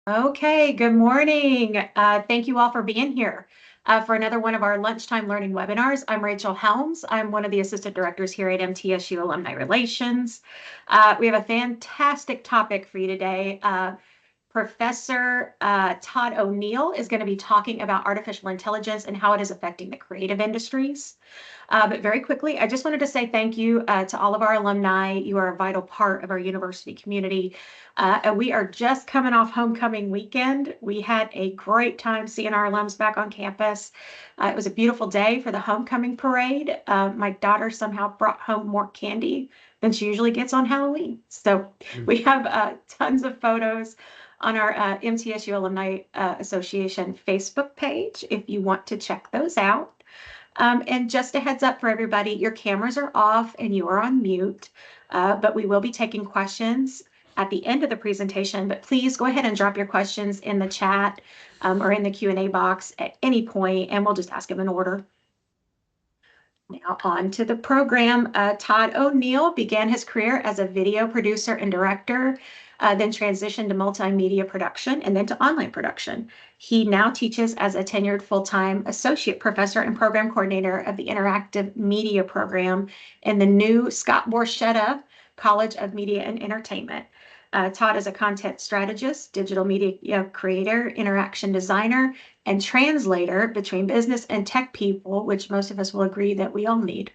Okay, good morning. Thank you all for being here for another one of our lunchtime learning webinars. I'm Rachel Helms. I'm one of the assistant directors here at MTSU Alumni Relations. We have a fantastic topic for you today. Professor Todd O'Neill is going to be talking about artificial intelligence and how it is affecting the creative industries. But very quickly, I just wanted to say thank you to all of our alumni. You are a vital part of our university community. And we are just coming off homecoming weekend. We had a great time seeing our alums back on campus. It was a beautiful day for the homecoming parade. My daughter somehow brought home more candy than she usually gets on Halloween. So we have tons of photos on our MTSU Alumni Association Facebook page if you want to check those out. And just a heads up for everybody, your cameras are off and you are on mute, but we will be taking questions at the end of the presentation, but please go ahead and drop your questions in the chat or in the Q&A box at any point, and we'll just ask them in order. Now on to the program. Todd O'Neill began his career as a video producer and director, then transitioned to multimedia production and then to online production. He now teaches as a tenured full-time associate professor and program coordinator of the interactive media program in the new Scott Borchetta College of Media and Entertainment. Todd is a content strategist, digital media creator, interaction designer, and translator between business and tech people, which most of us will agree that we all need.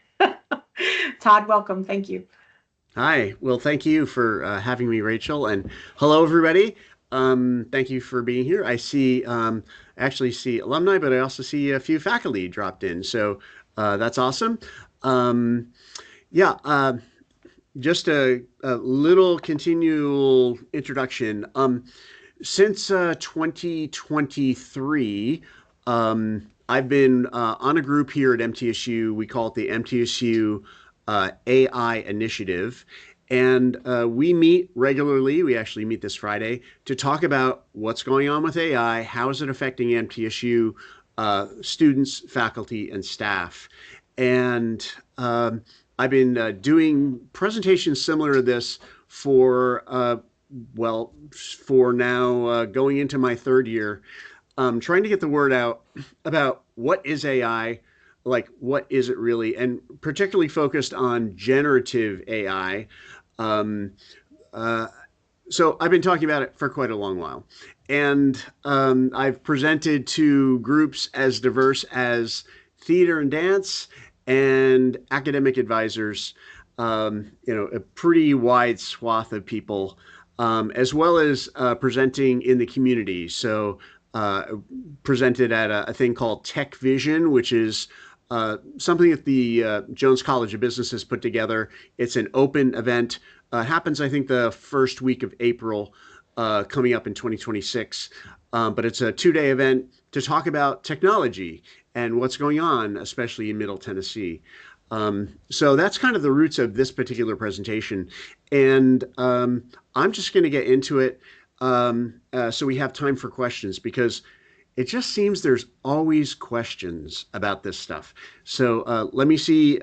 Todd, welcome. Thank you. Hi. Well, thank you for having me, Rachel, and hello, everybody. Thank you for being here. I see, actually see alumni, but I also see a few faculty dropped in, so that's awesome. Yeah, just a little continual introduction. Since 2023, I've been on a group here at MTSU. We call it the MTSU AI Initiative. And we meet regularly. We actually meet this Friday to talk about what's going on with AI, how is it affecting MTSU students, faculty, and staff. And I've been doing presentations similar to this for, for now going into my third year, trying to get the word out about what is AI, like what is it really, and particularly focused on generative AI. So I've been talking about it for quite a long while. And I've presented to groups as diverse as theater and dance and academic advisors, a pretty wide swath of people, as well as presenting in the community. So presented at a thing called Tech Vision, which is something that the Jones College of Business has put together. It's an open event. Happens, I think, the first week of April, coming up in 2026. But it's a 2-day event to talk about technology and what's going on, especially in Middle Tennessee. So that's kind of the roots of this particular presentation. And I'm just going to get into it so we have time for questions, because it just seems there's always questions about this stuff. So let me see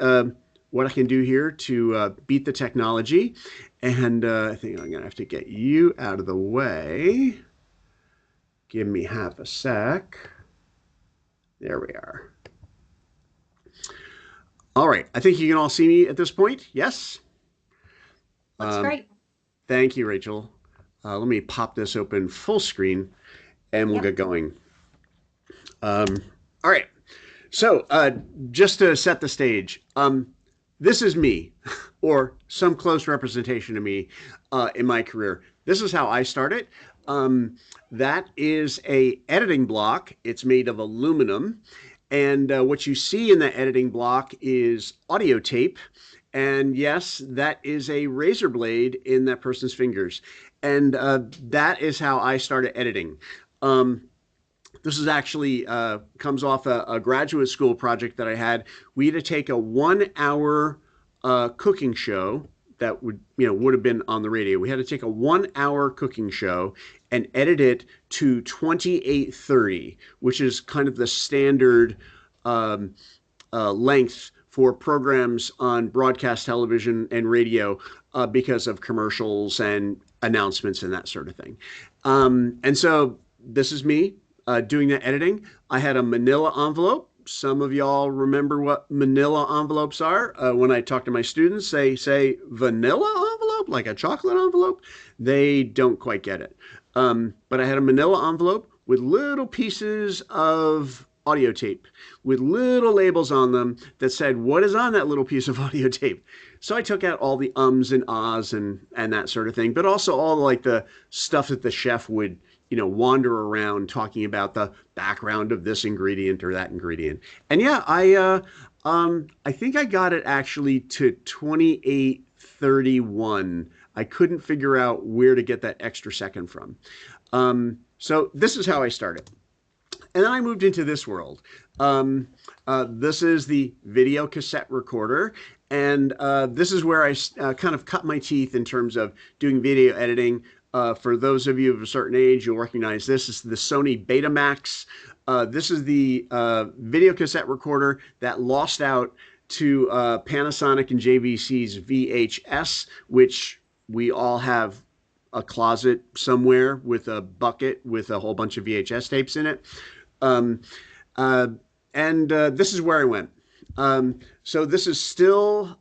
what I can do here to beat the technology. And I think I'm going to have to get you out of the way. Give me half a sec. There we are. All right. I think you can all see me at this point. Yes? That's great. Thank you, Rachel. Let me pop this open full screen and we'll get going. All right. So just to set the stage, this is me, or some close representation of me in my career. This is how I started. That is a editing block. It's made of aluminum. And what you see in the editing block is audio tape. And yes, that is a razor blade in that person's fingers. And that is how I started editing. This is actually comes off a graduate school project that I had. We had to take a 1-hour cooking show that would have been on the radio. We had to take a 1-hour cooking show and edit it to 28:30, which is kind of the standard length for programs on broadcast television and radio because of commercials and announcements and that sort of thing. And so this is me doing the editing. I had a manila envelope. Some of y'all remember what manila envelopes are. When I talk to my students, they say vanilla envelope, like a chocolate envelope. They don't quite get it. But I had a manila envelope with little pieces of audio tape with little labels on them that said what is on that little piece of audio tape. So I took out all the ums and ahs and that sort of thing, but also all like the stuff that the chef would, wander around talking about the background of this ingredient or that ingredient. And yeah, I think I got it actually to 28:31. I couldn't figure out where to get that extra second from. So this is how I started. And then I moved into this world. This is the video cassette recorder. And this is where I kind of cut my teeth in terms of doing video editing. For those of you of a certain age, you'll recognize this. This is the Sony Betamax. This is the video cassette recorder that lost out to Panasonic and JVC's VHS, which we all have a closet somewhere with a bucket with a whole bunch of VHS tapes in it. Um, uh, and this is where I went. So this is still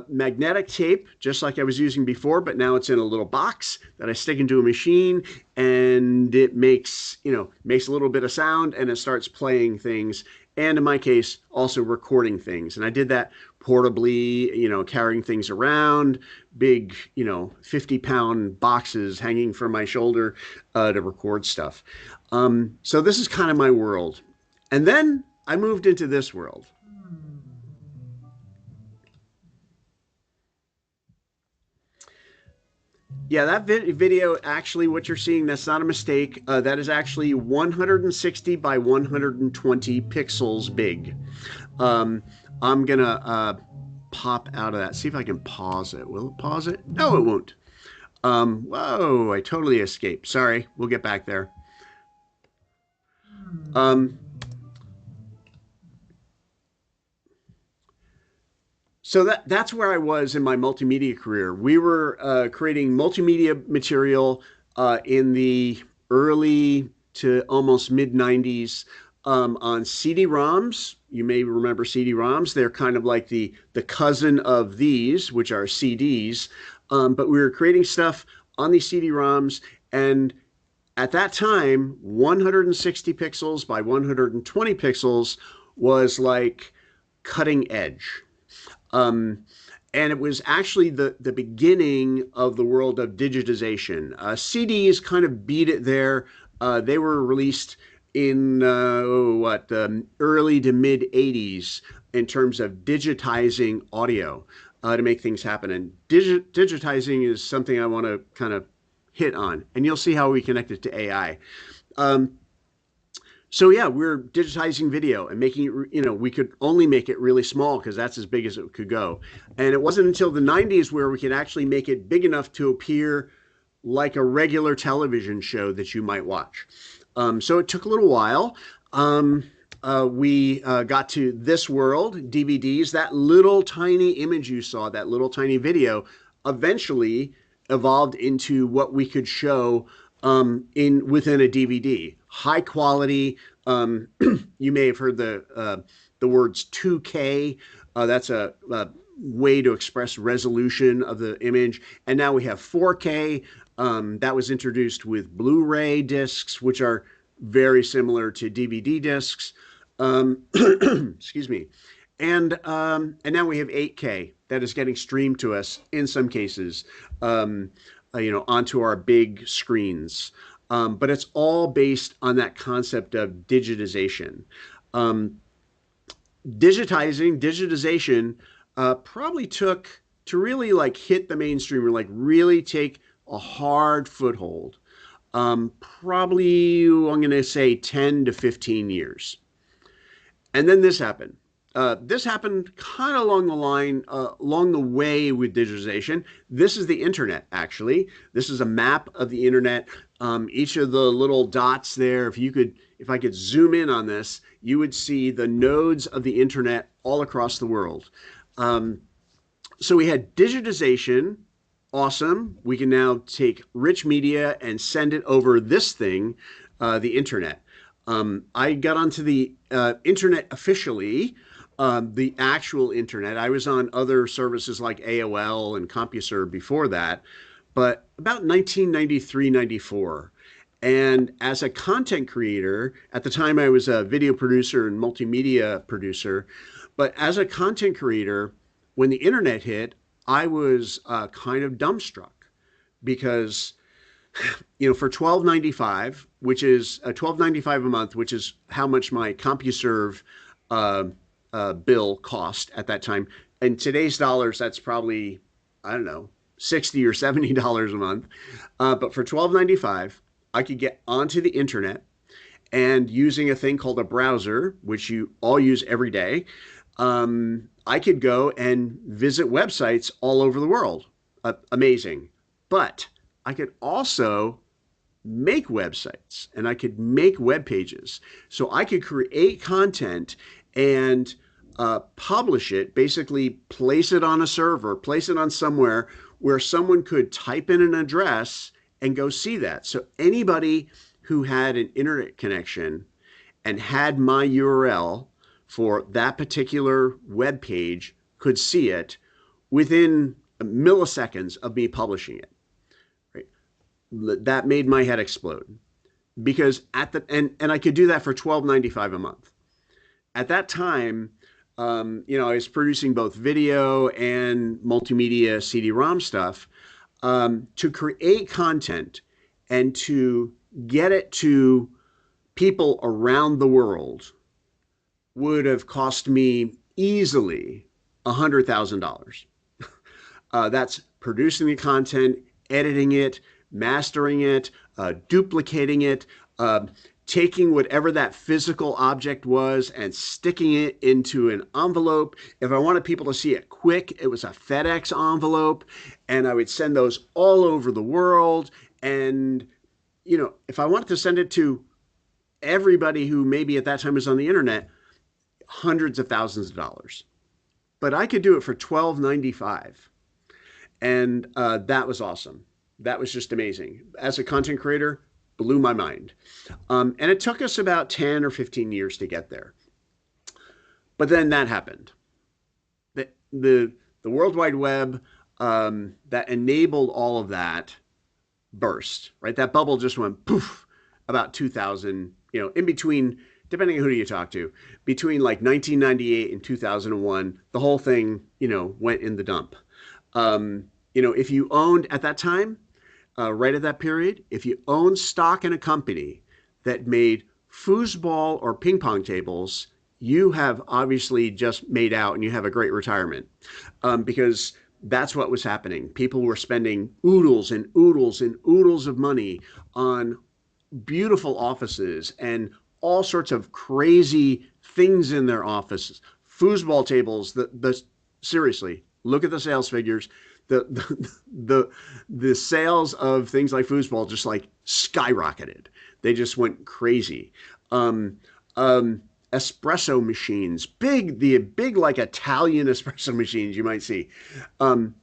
magnetic tape, just like I was using before, but now it's in a little box that I stick into a machine, and it makes a little bit of sound, and it starts playing things. And in my case, also recording things. And I did that portably, carrying things around, big, 50-pound boxes hanging from my shoulder to record stuff. So this is kind of my world. And then I moved into this world. Yeah, that video, actually, what you're seeing, that's not a mistake. That is actually 160 by 120 pixels big. I'm going to pop out of that. See if I can pause it. Will it pause it? No, it won't. Whoa, I totally escaped. Sorry, we'll get back there. So that's where I was in my multimedia career. We were creating multimedia material in the early to almost mid 90s on CD-ROMs. You may remember CD-ROMs. They're kind of like the cousin of these, which are CDs. But we were creating stuff on these CD-ROMs, and at that time, 160 pixels by 120 pixels was like cutting edge. And it was actually the beginning of the world of digitization. CDs kind of beat it there. They were released in early to mid 80s in terms of digitizing audio to make things happen. And digitizing is something I want to kind of hit on, and you'll see how we connect it to AI. So yeah, we're digitizing video and making it, we could only make it really small because that's as big as it could go. And it wasn't until the 90s where we could actually make it big enough to appear like a regular television show that you might watch. So it took a little while. We got to this world, DVDs. That little tiny image you saw, that little tiny video, eventually evolved into what we could show within a DVD. High quality. You may have heard the words 2K. That's a way to express resolution of the image. And now we have 4K. That was introduced with Blu-ray discs, which are very similar to DVD discs. Excuse me. And now we have 8K that is getting streamed to us in some cases, onto our big screens. But it's all based on that concept of digitization. Digitization probably took to really like hit the mainstream or like really take a hard foothold. Probably, I'm going to say 10 to 15 years. And then this happened. This happened kind of along the way with digitization. This is the internet, actually. This is a map of the internet. Each of the little dots there, if I could zoom in on this, you would see the nodes of the internet all across the world. So we had digitization, awesome. We can now take rich media and send it over this thing, the internet. I got onto the internet officially, the actual internet. I was on other services like AOL and CompuServe before that, but about 1993, 94. And as a content creator, at the time I was a video producer and multimedia producer, but as a content creator, when the internet hit, I was kind of dumbstruck because for $12.95, which is $12.95 a month, which is how much my CompuServe uh, bill cost at that time. In today's dollars, that's probably, I don't know, $60 or $70 a month. But for $12.95, I could get onto the internet and using a thing called a browser, which you all use every day, I could go and visit websites all over the world. Amazing. But I could also make websites and I could make web pages. So I could create content and publish it, basically place it on a server, place it on somewhere where someone could type in an address and go see that. So anybody who had an internet connection and had my URL for that particular web page could see it within milliseconds of me publishing it. Right? That made my head explode because and I could do that for $12.95 a month. At that time, I was producing both video and multimedia CD-ROM stuff to create content and to get it to people around the world would have cost me easily $100,000. That's producing the content, editing it, mastering it, duplicating it, taking whatever that physical object was and sticking it into an envelope. If I wanted people to see it quick, it was a FedEx envelope, and I would send those all over the world. And, if I wanted to send it to everybody who maybe at that time was on the internet, hundreds of thousands of dollars. But I could do it for $12.95. And that was awesome. That was just amazing. As a content creator, blew my mind. And it took us about 10 or 15 years to get there. But then that happened. The World Wide Web that enabled all of that burst, right? That bubble just went poof about 2000, in between, depending on who you talk to, between like 1998 and 2001, the whole thing, went in the dump. If you owned at that time, right at that period, if you owned stock in a company that made foosball or ping pong tables, you have obviously just made out and you have a great retirement because that's what was happening. People were spending oodles and oodles and oodles of money on beautiful offices and all sorts of crazy things in their offices. Foosball tables, seriously, look at the sales figures. The sales of things like foosball just like skyrocketed. They just went crazy. Espresso machines, the big like Italian espresso machines you might see,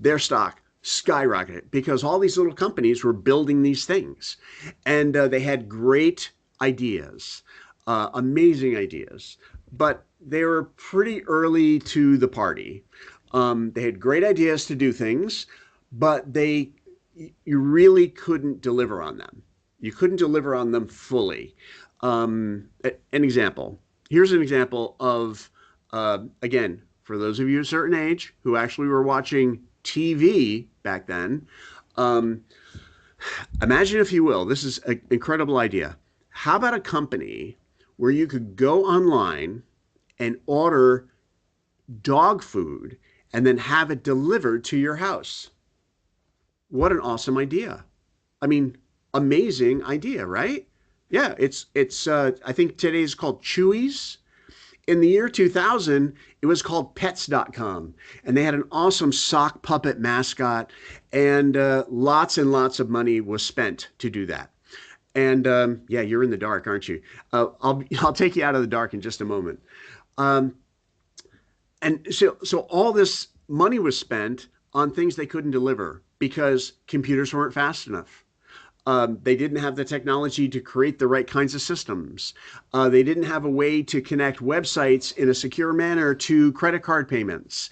their stock skyrocketed because all these little companies were building these things, and they had great ideas, amazing ideas, but they were pretty early to the party. They had great ideas to do things, but you really couldn't deliver on them. You couldn't deliver on them fully. An example. Here's an example of, again, for those of you a certain age who actually were watching TV back then, imagine, if you will, this is an incredible idea. How about a company where you could go online and order dog food and then have it delivered to your house? What an awesome idea. I mean, amazing idea, right? Yeah, it's I think today is called Chewy's. In the year 2000, it was called pets.com, and they had an awesome sock puppet mascot, and lots and lots of money was spent to do that. And yeah, you're in the dark, aren't you? I'll take you out of the dark in just a moment. Um, and so all this money was spent on things they couldn't deliver. because computers weren't fast enough. They didn't have the technology to create the right kinds of systems. They didn't have a way to connect websites in a secure manner to credit card payments.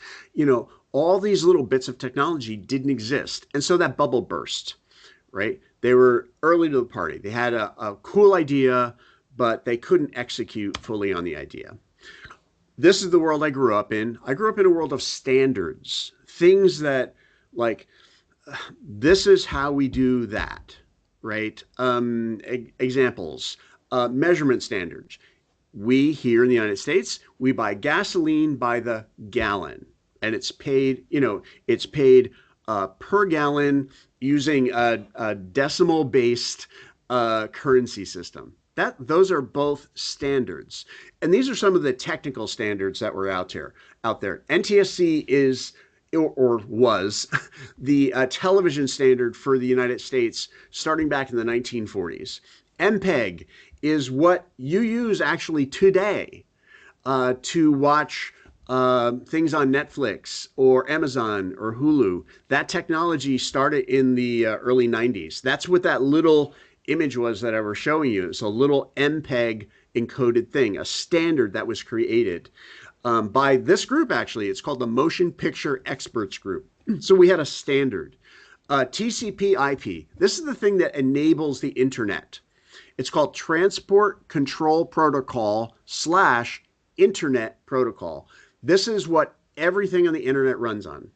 All these little bits of technology didn't exist. And so that bubble burst, right? They were early to the party. They had a cool idea, but they couldn't execute fully on the idea. This is the world I grew up in. I grew up in a world of standards, things that, like, this is how we do that, right? Examples, measurement standards. We here in the United States, we buy gasoline by the gallon, and it's paid per gallon using a decimal based currency system. Those are both standards, and these are some of the technical standards that were out there. NTSC is or was the television standard for the United States starting back in the 1940s. MPEG is what you use actually today to watch things on Netflix or Amazon or Hulu. That technology started in the early 90s. That's what that little image was that I was showing you. It's a little MPEG encoded thing, a standard that was created by this group, actually. It's called the Motion Picture Experts Group. So we had a standard. TCP IP. This is the thing that enables the internet. It's called Transport Control Protocol / Internet Protocol. This is what everything on the internet runs on,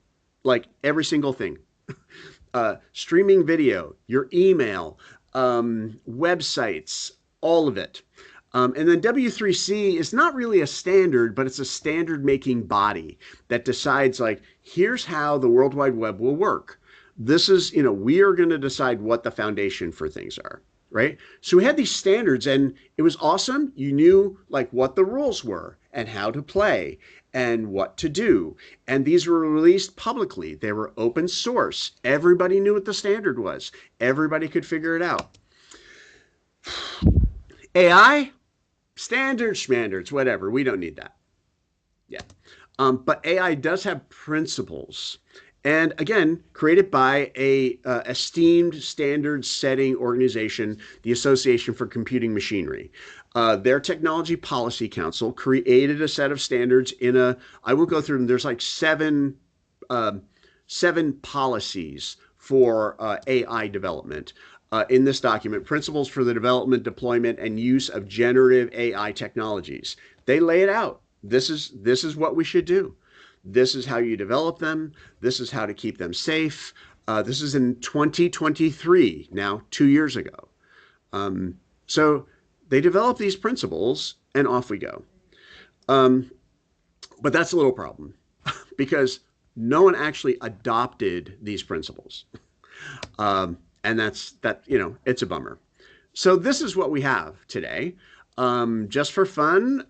like every single thing. Streaming video, your email, websites, all of it. And then W3C is not really a standard, but it's a standard making body that decides, like, here's how the World Wide Web will work. This is, we are going to decide what the foundation for things are, right? So we had these standards, and it was awesome. You knew, like, what the rules were and how to play and what to do. And these were released publicly. They were open source. Everybody knew what the standard was. Everybody could figure it out. AI, standards, whatever. We don't need that. Yeah. But AI does have principles. And again, created by a esteemed standards setting organization, the Association for Computing Machinery. Their Technology Policy Council created a set of standards I won't go through them. There's like seven policies for AI development. In this document, Principles for the Development, Deployment, and Use of Generative AI Technologies. They lay it out. This is what we should do. This is how you develop them. This is how to keep them safe. This is in 2023, now 2 years ago. So they develop these principles, and off we go. But that's a little problem because no one actually adopted these principles. And it's a bummer. So this is what we have today. Just for fun,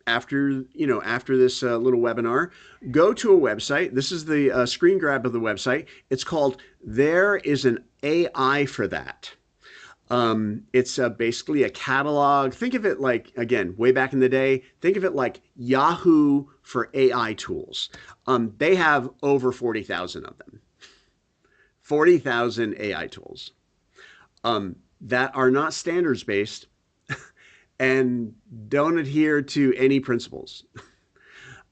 after this little webinar, go to a website. This is the screen grab of the website. It's called There Is an AI for That. It's basically a catalog. Think of it like, again, way back in the day, think of it like Yahoo for AI tools. They have over 40,000 of them. 40,000 AI tools that are not standards based and don't adhere to any principles.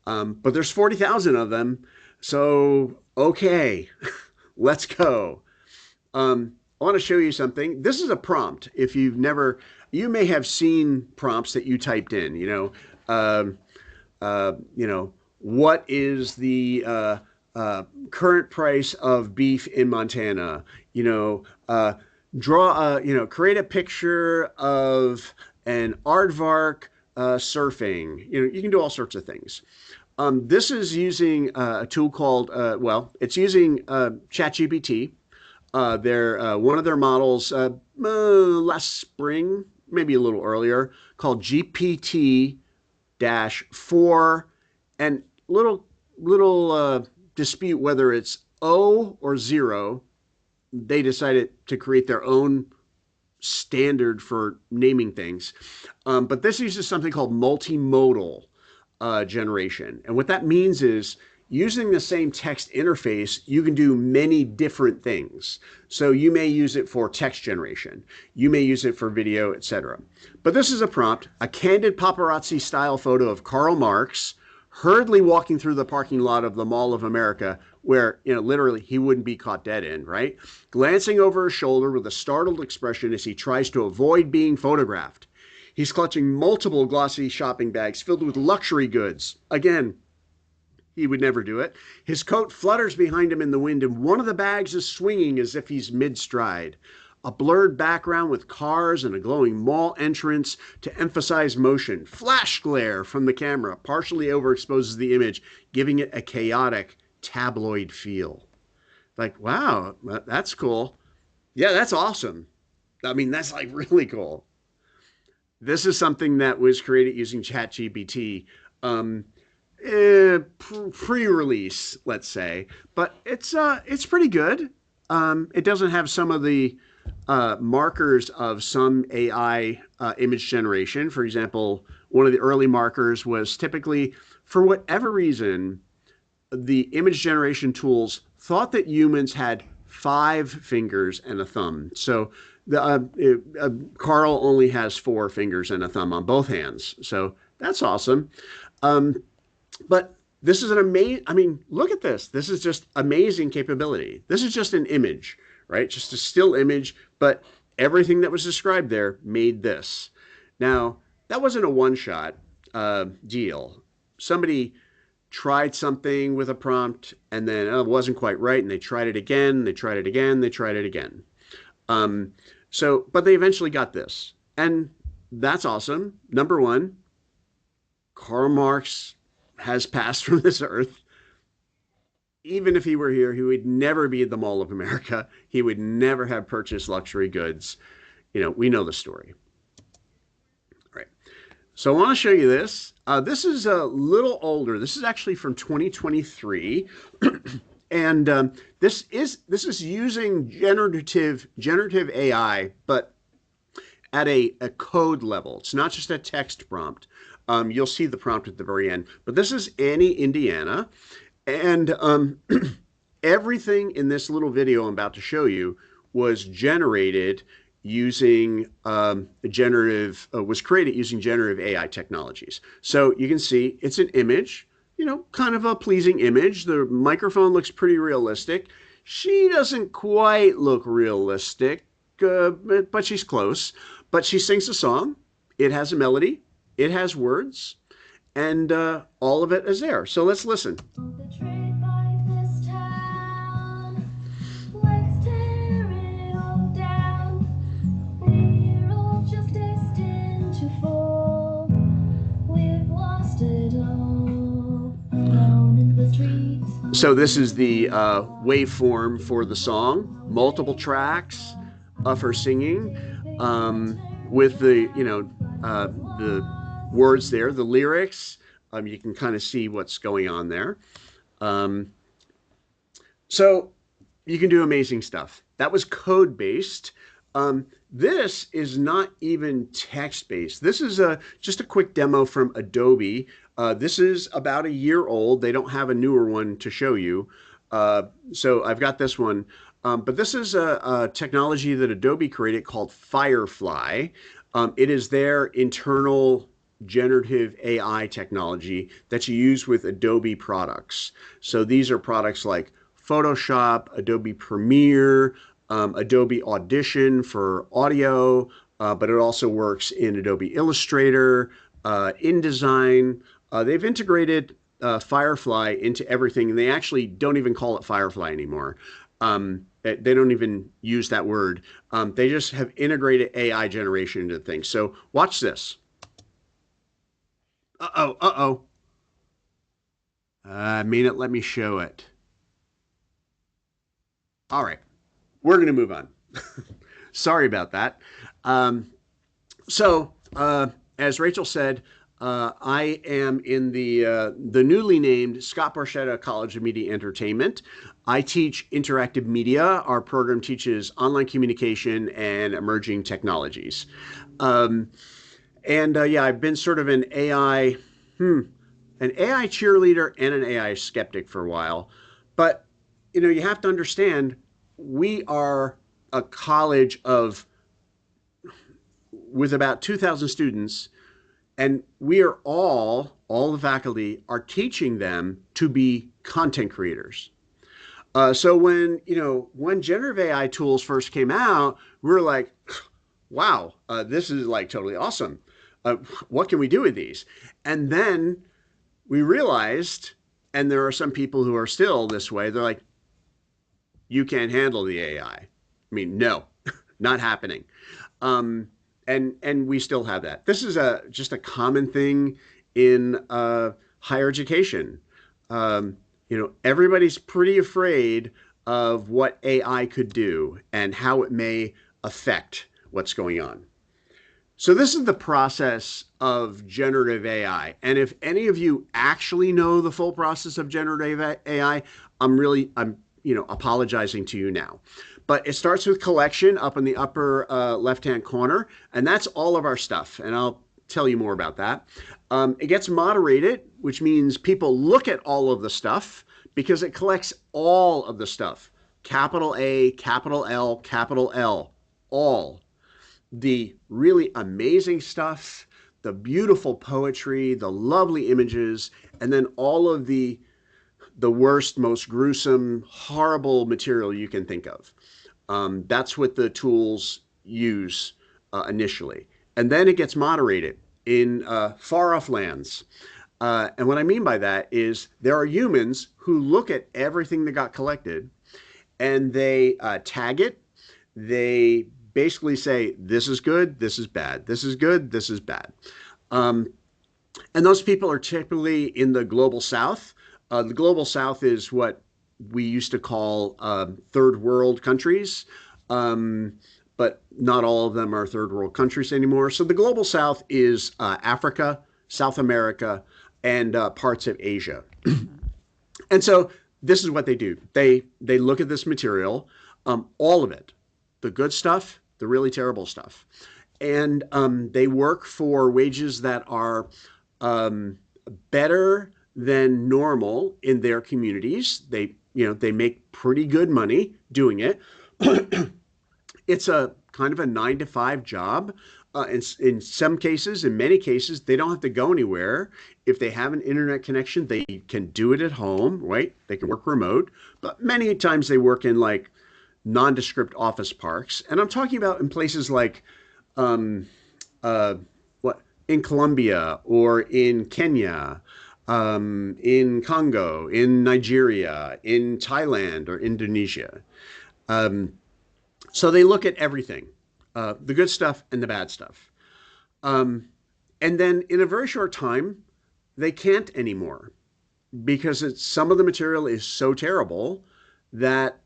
But there's 40,000 of them. So, okay, let's go. I want to show you something. This is a prompt. If you may have seen prompts that you typed in, what is the current price of beef in Montana? Create a picture of an aardvark surfing. You can do all sorts of things. This is using a tool called, it's using ChatGPT. One of their models last spring, maybe a little earlier, called GPT-4, and little dispute whether it's O or 0. They decided to create their own standard for naming things. But this uses something called multimodal generation. And what that means is using the same text interface, you can do many different things. So you may use it for text generation, you may use it for video, etc. But this is a prompt, a candid paparazzi style photo of Karl Marx hurriedly walking through the parking lot of the Mall of America, where, literally he wouldn't be caught dead in, right? Glancing over his shoulder with a startled expression as he tries to avoid being photographed. He's clutching multiple glossy shopping bags filled with luxury goods. Again, he would never do it. His coat flutters behind him in the wind, and one of the bags is swinging as if he's mid-stride. A blurred background with cars and a glowing mall entrance to emphasize motion. Flash glare from the camera partially overexposes the image, giving it a chaotic tabloid feel. Like, wow, that's cool. Yeah, that's awesome. I mean, that's like really cool. This is something that was created using ChatGPT. Pre-release, let's say, but it's pretty good. It doesn't have some of the markers of some AI image generation. For example, one of the early markers was typically, for whatever reason, the image generation tools thought that humans had 5 fingers and a thumb. So Carl only has 4 fingers and a thumb on both hands. So that's awesome. Um, but this is an amazing, I mean, look at this. This is just amazing capability. This is just an image, right? Just a still image, but everything that was described there made this. Now, that wasn't a one-shot deal. Somebody tried something with a prompt and then it wasn't quite right, and they tried it again, they tried it again, they tried it again. But they eventually got this. And that's awesome. Number one, Karl Marx has passed from this earth. Even if he were here, he would never be at the Mall of America. He would never have purchased luxury goods. We know the story. All right. So I want to show you this. This is a little older. This is actually from 2023. And this is using generative AI, but at a code level. It's not just a text prompt. You'll see the prompt at the very end. But this is Annie, Indiana. And everything in this little video I'm about to show you was generated using was created using generative AI technologies. So you can see it's an image, kind of a pleasing image. The microphone looks pretty realistic. She doesn't quite look realistic, but she's close. But she sings a song. It has a melody. It has words. And all of it is there. So let's listen. So this is the waveform for the song, multiple tracks of her singing with the words there, the lyrics. You can kind of see what's going on there. So you can do amazing stuff. That was code-based. This is not even text-based. This is just a quick demo from Adobe. This is about a year old. They don't have a newer one to show you. So I've got this one. But this is a technology that Adobe created called Firefly. It is their internal generative AI technology that you use with Adobe products. So these are products like Photoshop, Adobe Premiere, Adobe Audition for audio, but it also works in Adobe Illustrator, InDesign. They've integrated Firefly into everything, and they actually don't even call it Firefly anymore. They don't even use that word. They just have integrated AI generation into things. So watch this. Uh-oh. May not let me show it. All right. We're going to move on. Sorry about that. As Rachel said, I am in the newly named Scott Barchetta College of Media Entertainment. I teach interactive media. Our program teaches online communication and emerging technologies. I've been sort of an AI an AI cheerleader and an AI skeptic for a while. But, you have to understand we are a college of with about 2,000 students, and we are all the faculty are teaching them to be content creators. So when generative AI tools first came out, we were like, wow, this is like totally awesome. What can we do with these? And then we realized, and there are some people who are still this way, they're like, you can't handle the AI. I mean, no, not happening. Um, and we still have that. This is just a common thing in higher education. Everybody's pretty afraid of what AI could do and how it may affect what's going on. So this is the process of generative AI. And if any of you actually know the full process of generative AI, I'm apologizing to you now. But it starts with collection up in the upper left-hand corner, and that's all of our stuff. And I'll tell you more about that. It gets moderated, which means people look at all of the stuff because it collects all of the stuff. Capital A, capital L, capital L, all the really amazing stuff, the beautiful poetry, the lovely images, and then all of the worst, most gruesome, horrible material you can think of. That's what the tools use initially. And then it gets moderated in far off lands. And what I mean by that is there are humans who look at everything that got collected and they tag it. They basically say, this is good, this is bad, this is good, this is bad. Um, and those people are typically in the global south. The global south is what we used to call third world countries, but not all of them are third world countries anymore. So the global south is Africa, South America, and parts of Asia. And so this is what they do. They look at this material, all of it, the good stuff, the really terrible stuff, and they work for wages that are better than normal in their communities. They make pretty good money doing it. It's a kind of a 9 to 5 job. In some cases, in many cases, they don't have to go anywhere. If they have an internet connection, they can do it at home, right? They can work remote. But many times they work in like nondescript office parks. And I'm talking about in places like um, uh, what in Colombia or in Kenya, in Congo, in Nigeria, in Thailand or Indonesia. Um, so they look at everything, the good stuff and the bad stuff. Um, and then in a very short time, they can't anymore because some of the material is so terrible that,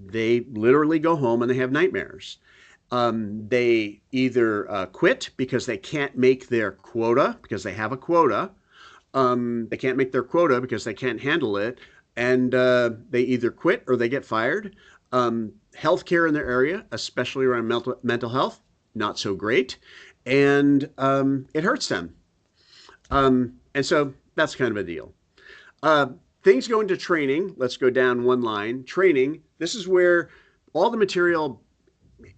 they literally go home and they have nightmares. They either quit because they can't make their quota, because they have a quota. They can't make their quota because they can't handle it. And they either quit or they get fired. Healthcare in their area, especially around mental health, not so great. And it hurts them. And so that's kind of a deal. Uh, Things go into training. Let's go down one line. Training. This is where all the material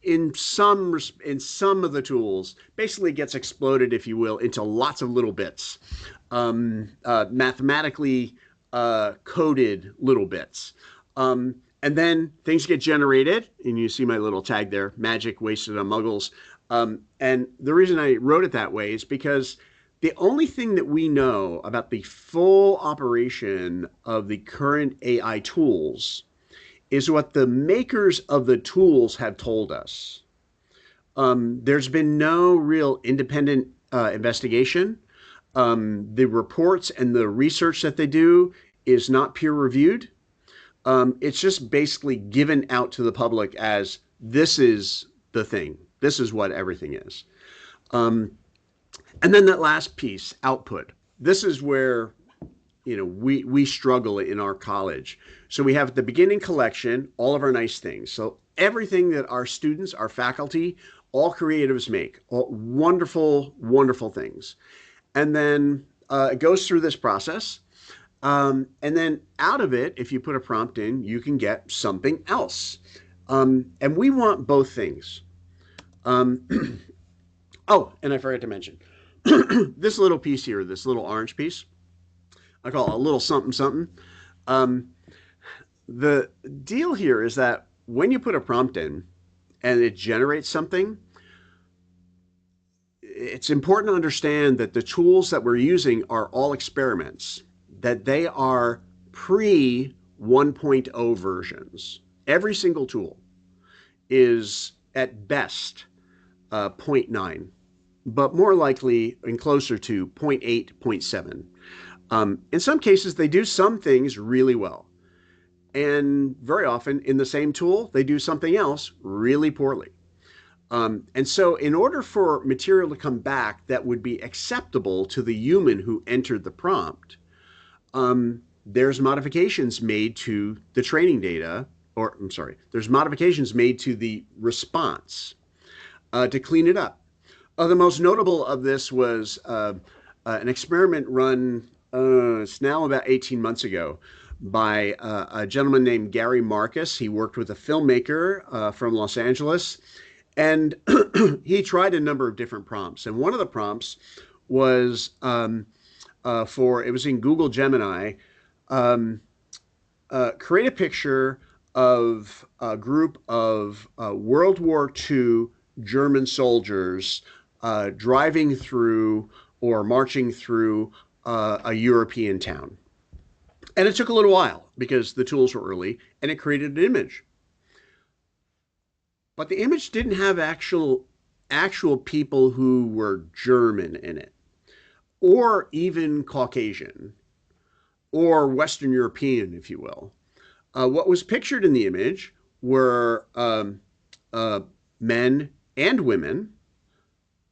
in some of the tools basically gets exploded, if you will, into lots of little bits, mathematically coded little bits. And then things get generated, and you see my little tag there, magic wasted on muggles. And the reason I wrote it that way is because the only thing that we know about the full operation of the current AI tools is what the makers of the tools have told us. There's been no real independent investigation. The reports and the research that they do is not peer reviewed. It's just basically given out to the public as this is the thing. This is what everything is. Um, and then that last piece, output. This is where we struggle in our college. So we have at the beginning collection all of our nice things. So everything that our students, our faculty, all creatives make, all wonderful, wonderful things. And then it goes through this process. And then out of it, if you put a prompt in, you can get something else. And we want both things. Um, oh, and I forgot to mention this little piece here, this little orange piece, I call it a little something something. Um, the deal here is that when you put a prompt in and it generates something, it's important to understand that the tools that we're using are all experiments, that they are pre 1.0 versions. Every single tool is at best 0.9, but more likely and closer to zero point 0.8, zero point 0.7. In some cases, they do some things really well. And very often in the same tool, they do something else really poorly. And so, in order for material to come back that would be acceptable to the human who entered the prompt, there's modifications made to the training data, or I'm sorry, there's modifications made to the response to clean it up. The most notable of this was an experiment run, it's now about 18 months ago, by a gentleman named Gary Marcus. He worked with a filmmaker from Los Angeles, and he tried a number of different prompts. And one of the prompts was it was in Google Gemini, create a picture of a group of World War II German soldiers driving through or marching through a European town. And it took a little while because the tools were early, and it created an image. But the image didn't have actual people who were German in it, or even Caucasian, or Western European, if you will. What was pictured in the image were men and women,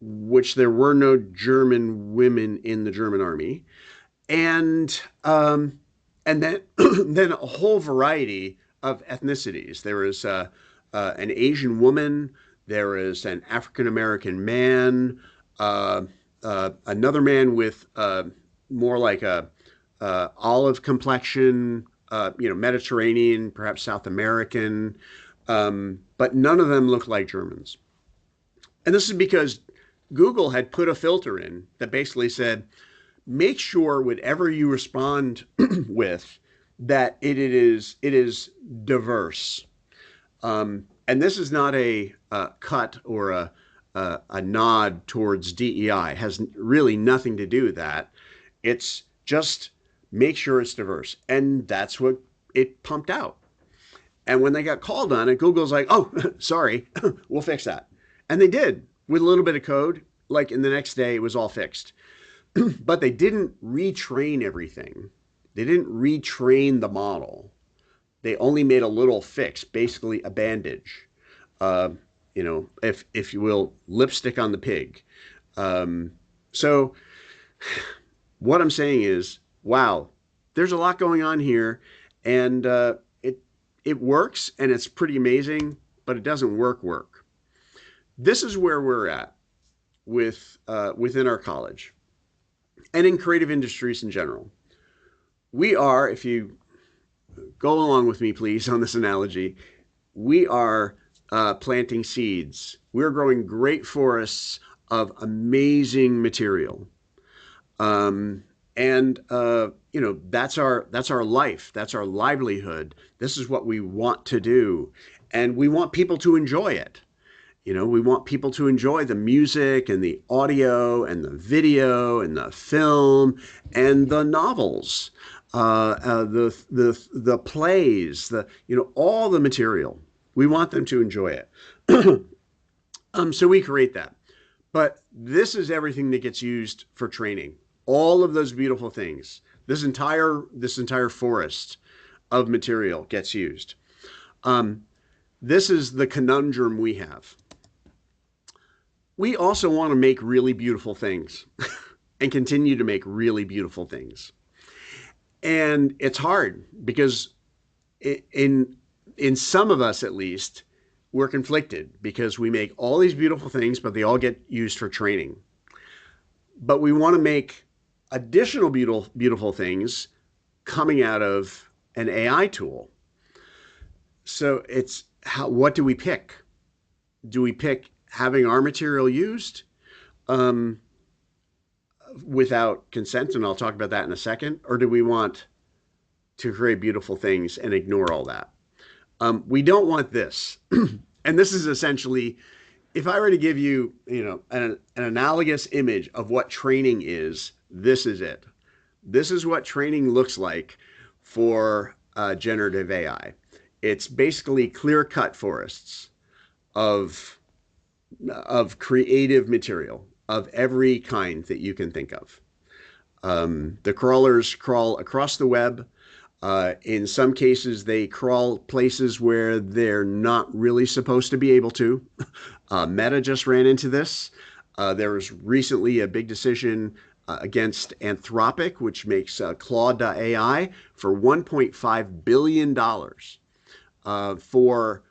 which there were no German women in the German army, and then then a whole variety of ethnicities. There was an Asian woman, there is an African American man, another man with more like a olive complexion, Mediterranean, perhaps South American, but none of them looked like Germans. And this is because Google had put a filter in that basically said, make sure whatever you respond with that it is diverse. And this is not a cut or a nod towards DEI. It has really nothing to do with that. It's just make sure it's diverse. And that's what it pumped out. And when they got called on it, Google's like, oh, sorry, we'll fix that. And they did with a little bit of code. Like in the next day, it was all fixed. But they didn't retrain everything. They didn't retrain the model. They only made a little fix, basically a bandage. If you will, lipstick on the pig. So what I'm saying is, wow, there's a lot going on here, and it works, and it's pretty amazing, but it doesn't work. This is where we're at within our college and in creative industries in general. We are, if you go along with me, please, on this analogy, we are planting seeds. We're growing great forests of amazing material. That's our life. That's our livelihood. This is what we want to do. And we want people to enjoy it. We want people to enjoy the music and the audio and the video and the film and the novels, the plays, all the material. We want them to enjoy it. So we create that. But this is everything that gets used for training. All of those beautiful things. This entire forest of material gets used. This is the conundrum we have. We also want to make really beautiful things and continue to make really beautiful things. And it's hard because in some of us, at least, we're conflicted because we make all these beautiful things, but they all get used for training. But we want to make additional beautiful things coming out of an AI tool. So it's what do we pick? Do we pick having our material used um, without consent? And I'll talk about that in a second. Or do we want to create beautiful things and ignore all that? We don't want this. And this is essentially, if I were to give you, an analogous image of what training is, this is it. This is what training looks like for generative AI. It's basically clear-cut forests of creative material of every kind that you can think of. The crawlers crawl across the web. In some cases, they crawl places where they're not really supposed to be able to. Meta just ran into this. There was recently a big decision against Anthropic, which makes Claude.ai, for $1.5 billion for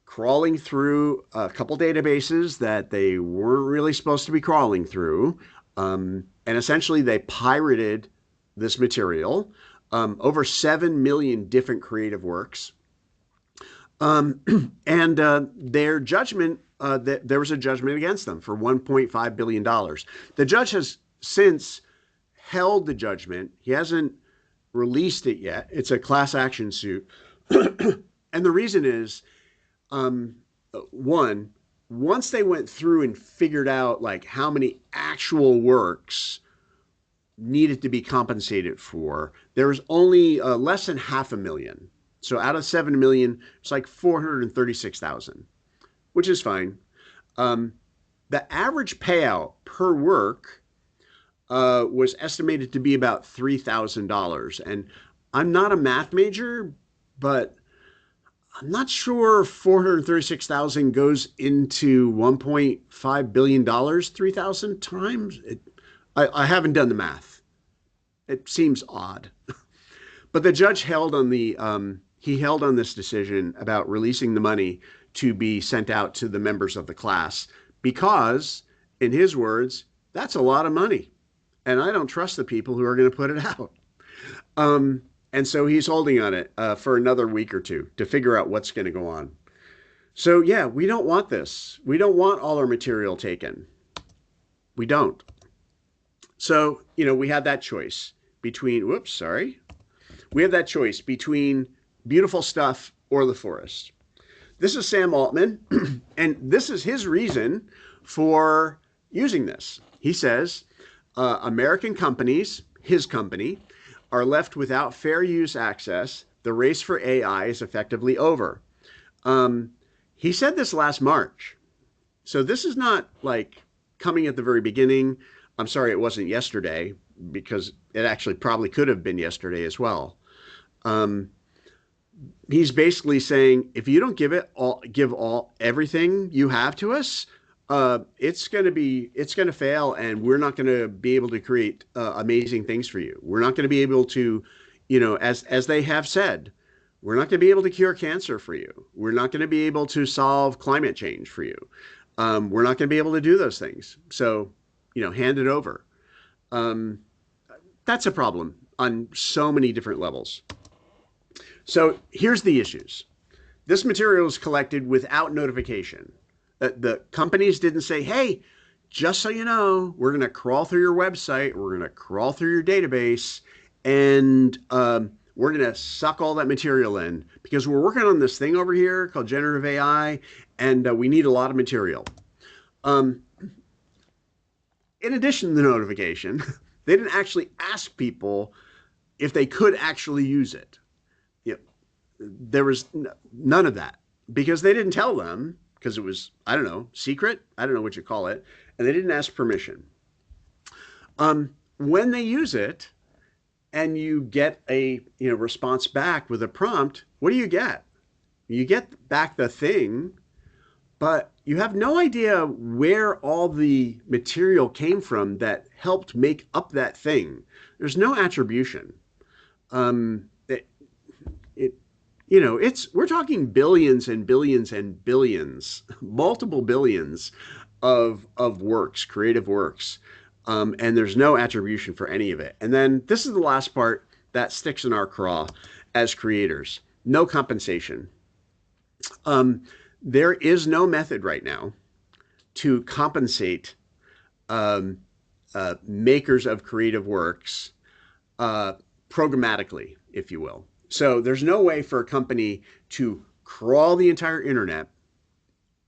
crawling through a couple databases that they weren't really supposed to be crawling through. And essentially, they pirated this material, over 7 million different creative works. And their judgment, there was a judgment against them for $1.5 billion. The judge has since held the judgment. He hasn't released it yet. It's a class action suit. And the reason is, one, once they went through and figured out like how many actual works needed to be compensated for, there was only less than 500,000. So out of 7 million, it's like 436,000, which is fine. The average payout per work was estimated to be about $3,000. And I'm not a math major, but I'm not sure 436,000 goes into $1.5 billion 3,000 times. I haven't done the math. It seems odd. But the judge held on this decision about releasing the money to be sent out to the members of the class because, in his words, that's a lot of money. And I don't trust the people who are going to put it out. And so he's holding on it for another week or two to figure out what's going to go on. So yeah, we don't want this. We don't want all our material taken. We don't. So, we had that choice between, we have that choice between beautiful stuff or the forest. This is Sam Altman, and this is his reason for using this. He says, American companies, his company, are left without fair use access. The race for AI is effectively over. He said this last March. So this is not like coming at the very beginning. I'm sorry it wasn't yesterday, because it actually probably could have been yesterday as well. He's basically saying, if you don't give everything you have to us, it's going to fail, and we're not going to be able to create amazing things for you. We're not going to be able to, as they have said, we're not going to be able to cure cancer for you. We're not going to be able to solve climate change for you. We're not going to be able to do those things. So, hand it over. That's a problem on so many different levels. So here's the issues. This material is collected without notification. The companies didn't say, hey, just so you know, we're going to crawl through your website, we're going to crawl through your database, and we're going to suck all that material in because we're working on this thing over here called generative AI, and we need a lot of material. In addition to the notification, they didn't actually ask people if they could actually use it. There was none of that because they didn't tell them, because it was, I don't know, secret. I don't know what you call it. And they didn't ask permission. When they use it and you get a response back with a prompt, what do you get? You get back the thing, but you have no idea where all the material came from that helped make up that thing. There's no attribution. We're talking billions and billions and billions, multiple billions of works, creative works. and there's no attribution for any of it. And then this is the last part that sticks in our craw as creators: no compensation. Um, there is no method right now to compensate um, makers of creative works uh, programmatically, if you will. So there's no way for a company to crawl the entire internet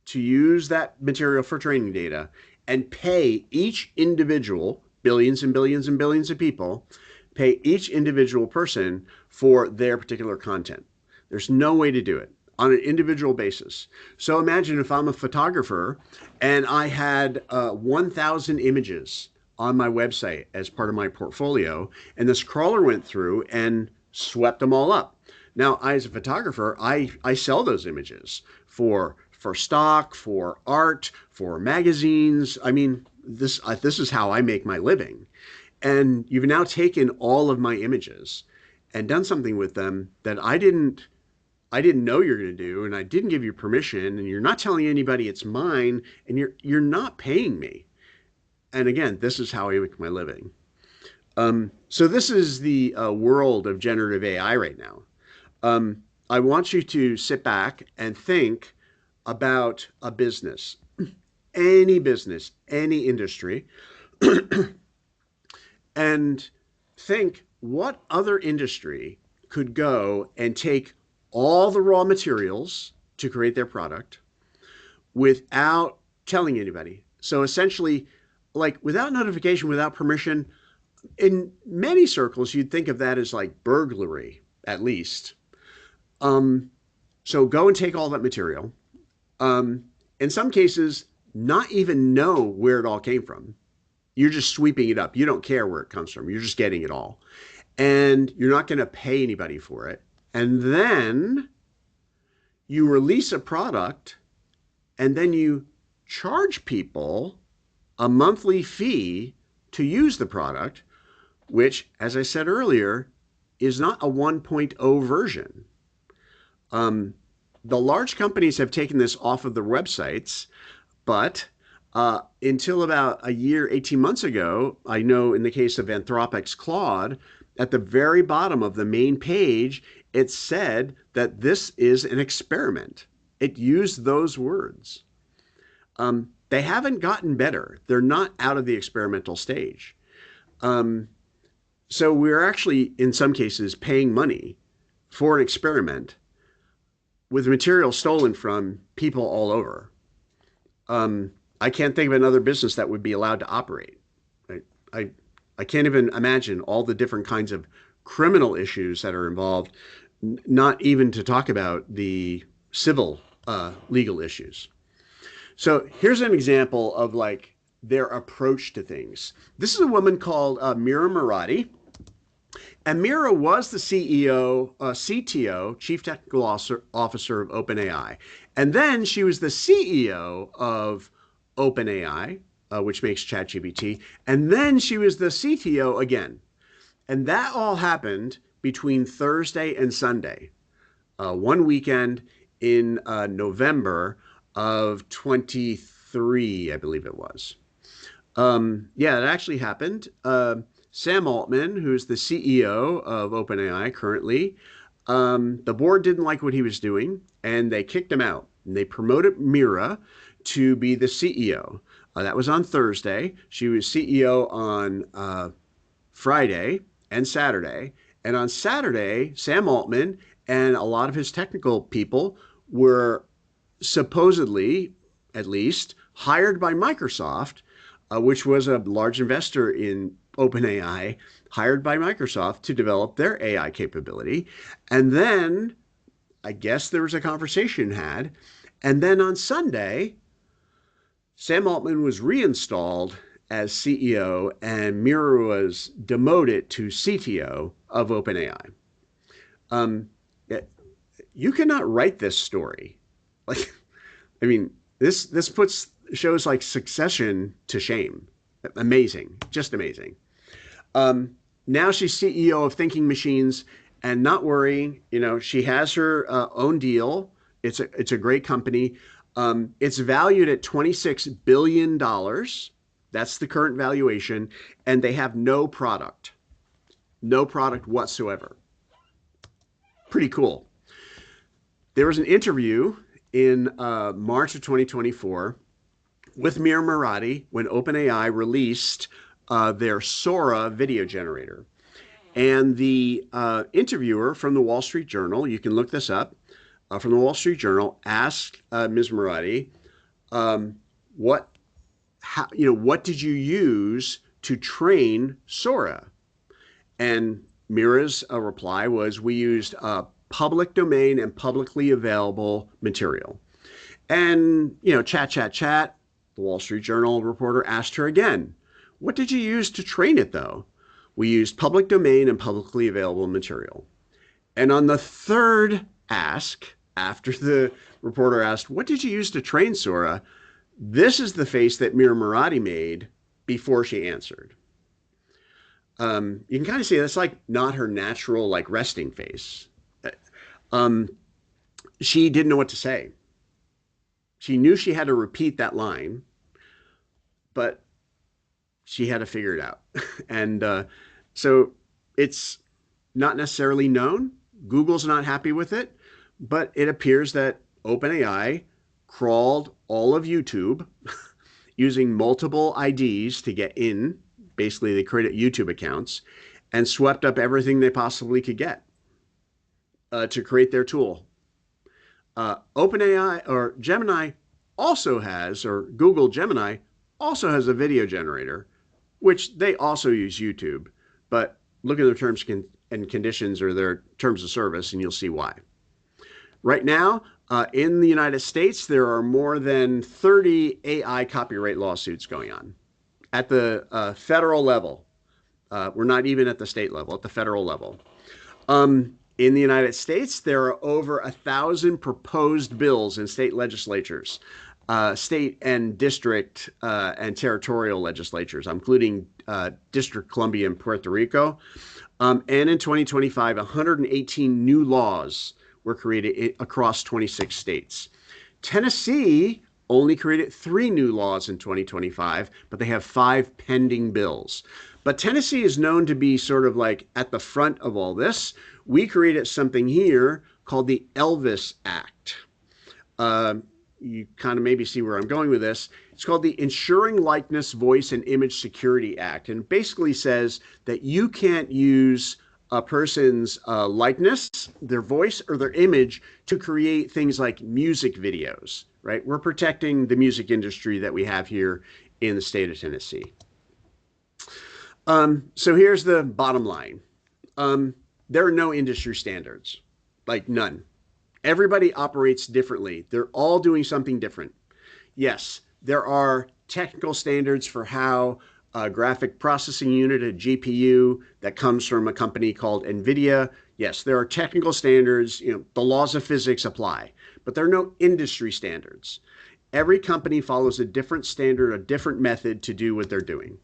to use that material for training data and pay each individual, billions and billions and billions of people, pay each individual person for their particular content. There's no way to do it on an individual basis. So imagine if I'm a photographer and I had 1,000 images on my website as part of my portfolio, and this crawler went through and swept them all up. Now, I, as a photographer, I sell those images for stock, for art, for magazines. I mean, this is how I make my living. And you've now taken all of my images and done something with them that I didn't know you're going to do, and I didn't give you permission, and you're not telling anybody it's mine, and you're not paying me. And again, this is how I make my living. So this is the world of generative AI right now. I want you to sit back and think about a business, any industry, and think what other industry could go and take all the raw materials to create their product without telling anybody. So essentially, like without notification, without permission, in many circles, you'd think of that as like burglary, at least. Um, so go and take all that material. Um, in some cases, not even know where it all came from. You're just sweeping it up. You don't care where it comes from. You're just getting it all. And you're not going to pay anybody for it. And then you release a product and then you charge people a monthly fee to use the product, which, as I said earlier, is not a 1.0 version. Um, the large companies have taken this off of their websites, but until about a year, 18 months ago, I know in the case of Anthropic's Claude, at the very bottom of the main page, it said that this is an experiment. It used those words. They haven't gotten better. They're not out of the experimental stage. Um, so we're actually, in some cases, paying money for an experiment with material stolen from people all over. Um, I can't think of another business that would be allowed to operate. I, I, I can't even imagine all the different kinds of criminal issues that are involved, not even to talk about the civil legal issues. So here's an example of like their approach to things. This is a woman called Mira Murati. And Mira was the CEO, CTO, Chief Technical Officer of OpenAI. And then she was the CEO of OpenAI, which makes ChatGPT. And then she was the CTO again. And that all happened between Thursday and Sunday, one weekend in November of 23, I believe it was. Yeah, it actually happened. Sam Altman, who's the CEO of OpenAI currently, the board didn't like what he was doing, and they kicked him out. And they promoted Mira to be the CEO. That was on Thursday. She was CEO on Friday and Saturday. And on Saturday, Sam Altman and a lot of his technical people were supposedly, at least, hired by Microsoft, which was a large investor in OpenAI, hired by Microsoft to develop their AI capability. And then I guess there was a conversation had. And then on Sunday, Sam Altman was reinstalled as CEO and Mira was demoted to CTO of OpenAI. Um, you cannot write this story. Like, I mean, this puts shows like Succession to shame. Amazing, just amazing. Now she's CEO of Thinking Machines, and not worrying. You know, she has her own deal. It's a great company. It's valued at $26 billion. That's the current valuation, and they have no product whatsoever. Pretty cool. There was an interview in March of 2024 with Mir Murati when OpenAI released their Sora video generator. And the interviewer from the Wall Street Journal, you can look this up, from the Wall Street Journal, asked Ms. Murati, what did you use to train Sora? And Mira's reply was, we used public domain and publicly available material. And, chat. The Wall Street Journal reporter asked her again, what did you use to train it, though? We used public domain and publicly available material. And on the third ask, after the reporter asked, what did you use to train Sora? This is the face that Mira Murati made before she answered. You can kind of see that's like not her natural, like, resting face. She didn't know what to say. She knew she had to repeat that line, but she had to figure it out. And so it's not necessarily known. Google's not happy with it, but it appears that OpenAI crawled all of YouTube using multiple IDs to get in. Basically, they created YouTube accounts and swept up everything they possibly could get to create their tool. OpenAI or Gemini also has, or Google Gemini also has a video generator, which they also use YouTube. But look at their terms and conditions or their terms of service, and you'll see why. Right now, in the United States, there are more than 30 AI copyright lawsuits going on at the federal level. We're not even at the state level, at the federal level. In the United States, there are over 1,000 proposed bills in state legislatures, state and district and territorial legislatures, including District Columbia and Puerto Rico. And in 2025, 118 new laws were created across 26 states. Tennessee only created 3 new laws in 2025, but they have 5 pending bills. But Tennessee is known to be sort of like at the front of all this. We created something here called the Elvis Act. You kind of maybe see where I'm going with this. It's called the Ensuring Likeness, Voice, and Image Security Act, and it basically says that you can't use a person's likeness, their voice, or their image to create things like music videos, right? We're protecting the music industry that we have here in the state of Tennessee. So here's the bottom line. There are no industry standards, like none. Everybody operates differently. They're all doing something different. Yes, there are technical standards for how a graphic processing unit, a GPU, that comes from a company called NVIDIA. Yes, there are technical standards. The laws of physics apply, but there are no industry standards. Every company follows a different standard, a different method to do what they're doing.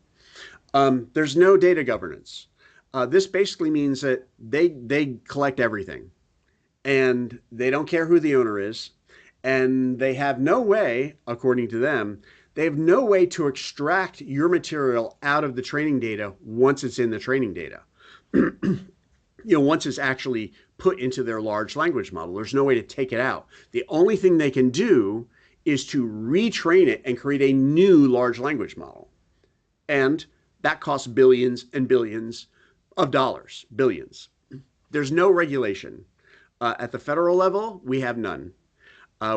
There's no data governance. This basically means that they collect everything, and they don't care who the owner is, and they have no way, according to them, they have no way to extract your material out of the training data once it's in the training data. Once it's actually put into their large language model, there's no way to take it out. The only thing they can do is to retrain it and create a new large language model. And that costs billions and billions of dollars, billions. There's no regulation. At the federal level, we have none.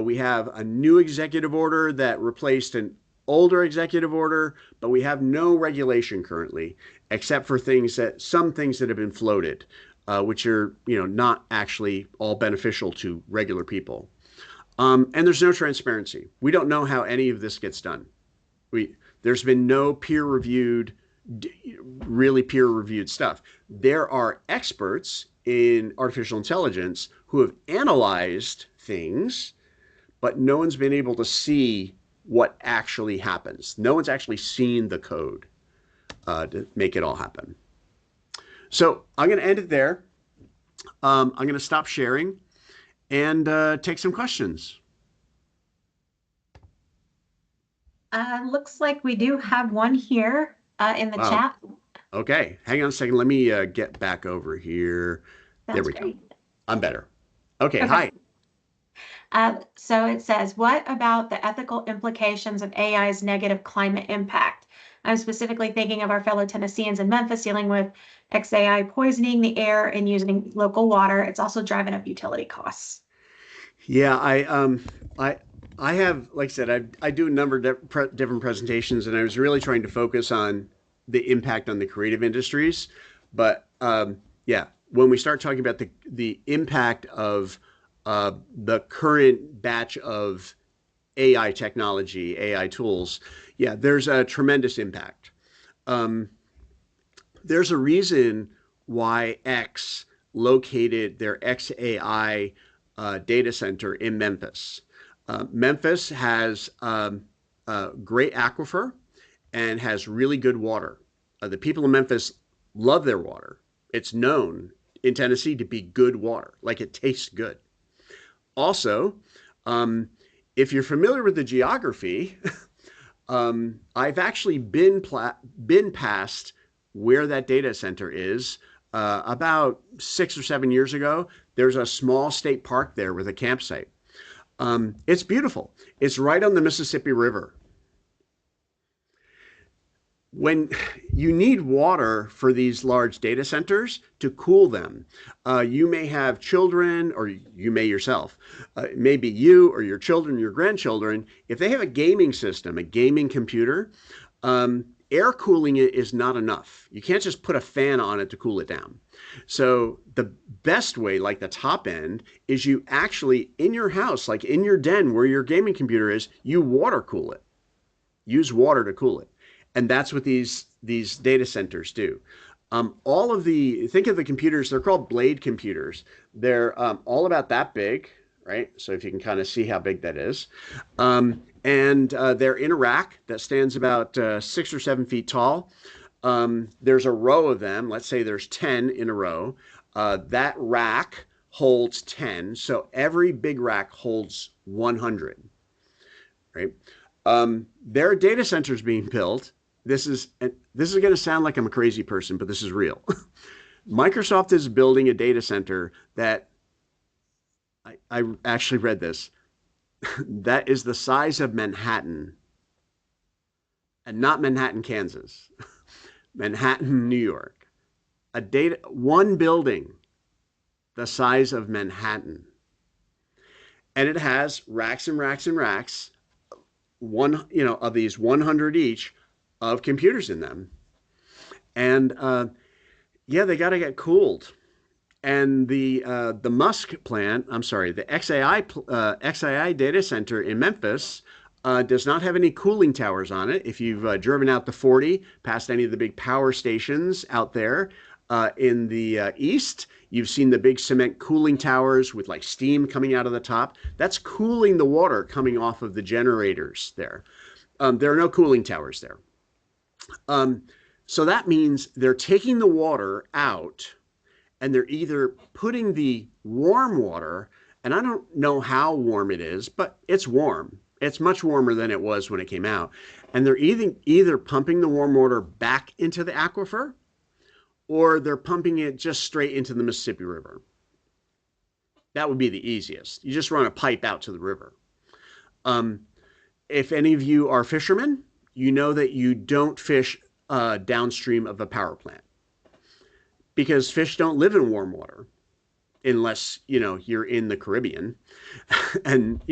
We have a new executive order that replaced an older executive order, but we have no regulation currently, except for some things that have been floated, which are, not actually all beneficial to regular people. And there's no transparency. We don't know how any of this gets done. There's been no really peer-reviewed stuff. There are experts in artificial intelligence who have analyzed things, but no one's been able to see what actually happens. No one's actually seen the code to make it all happen. So I'm going to end it there. I'm going to stop sharing and take some questions. Looks like we do have one here in the Wow. chat. Okay. Hang on a second. Let me get back over here. There Sounds we go. great. I'm better. Okay. Okay. Hi. So it says, what about the ethical implications of AI's negative climate impact? I'm specifically thinking of our fellow Tennesseans in Memphis dealing with XAI poisoning the air and using local water. It's also driving up utility costs. Yeah, I I have, like I said, I do a number of different presentations, and I was really trying to focus on the impact on the creative industries. But yeah, when we start talking about the impact of the current batch of AI technology, AI tools, yeah, there's a tremendous impact. Um, there's a reason why X located their XAI data center in Memphis. Memphis has a great aquifer and has really good water. The people in Memphis love their water. It's known in Tennessee to be good water, like it tastes good. Also, um, if you're familiar with the geography, I've actually been past where that data center is. About 6 or 7 years ago, there's a small state park there with a campsite. It's beautiful. It's right on the Mississippi River. When you need water for these large data centers to cool them, you may have children, or you may yourself, maybe you or your children, your grandchildren, if they have a gaming system, a gaming computer, air cooling it is not enough. You can't just put a fan on it to cool it down. So the best way, like the top end, is you actually in your house, like in your den where your gaming computer is, you water cool it. Use water to cool it. And that's what these data centers do. All of the think of the computers, they're called blade computers. They're all about that big, right? So if you can kind of see how big that is. And they're in a rack that stands about 6 or 7 feet tall. There's a row of them. Let's say there's 10 in a row. That rack holds 10. So every big rack holds 100, right? There are data centers being built. This is going to sound like I'm a crazy person, but this is real. Microsoft is building a data center that I actually read this that is the size of Manhattan, and not Manhattan, Kansas, Manhattan, New York. One building the size of Manhattan, and it has racks and racks and racks, of these 100 each of computers in them, and yeah, they got to get cooled. And the Musk plant, I'm sorry, the XAI data center in Memphis does not have any cooling towers on it. If you've driven out the 40 past any of the big power stations out there in the east, you've seen the big cement cooling towers with like steam coming out of the top. That's cooling the water coming off of the generators there. There are no cooling towers there. Um, so that means they're taking the water out and they're either putting the warm water, and I don't know how warm it is, but it's warm. It's much warmer than it was when it came out. And they're either pumping the warm water back into the aquifer or they're pumping it just straight into the Mississippi River. That would be the easiest. You just run a pipe out to the river. Um, if any of you are fishermen, you know that you don't fish downstream of a power plant because fish don't live in warm water unless you're in the Caribbean, and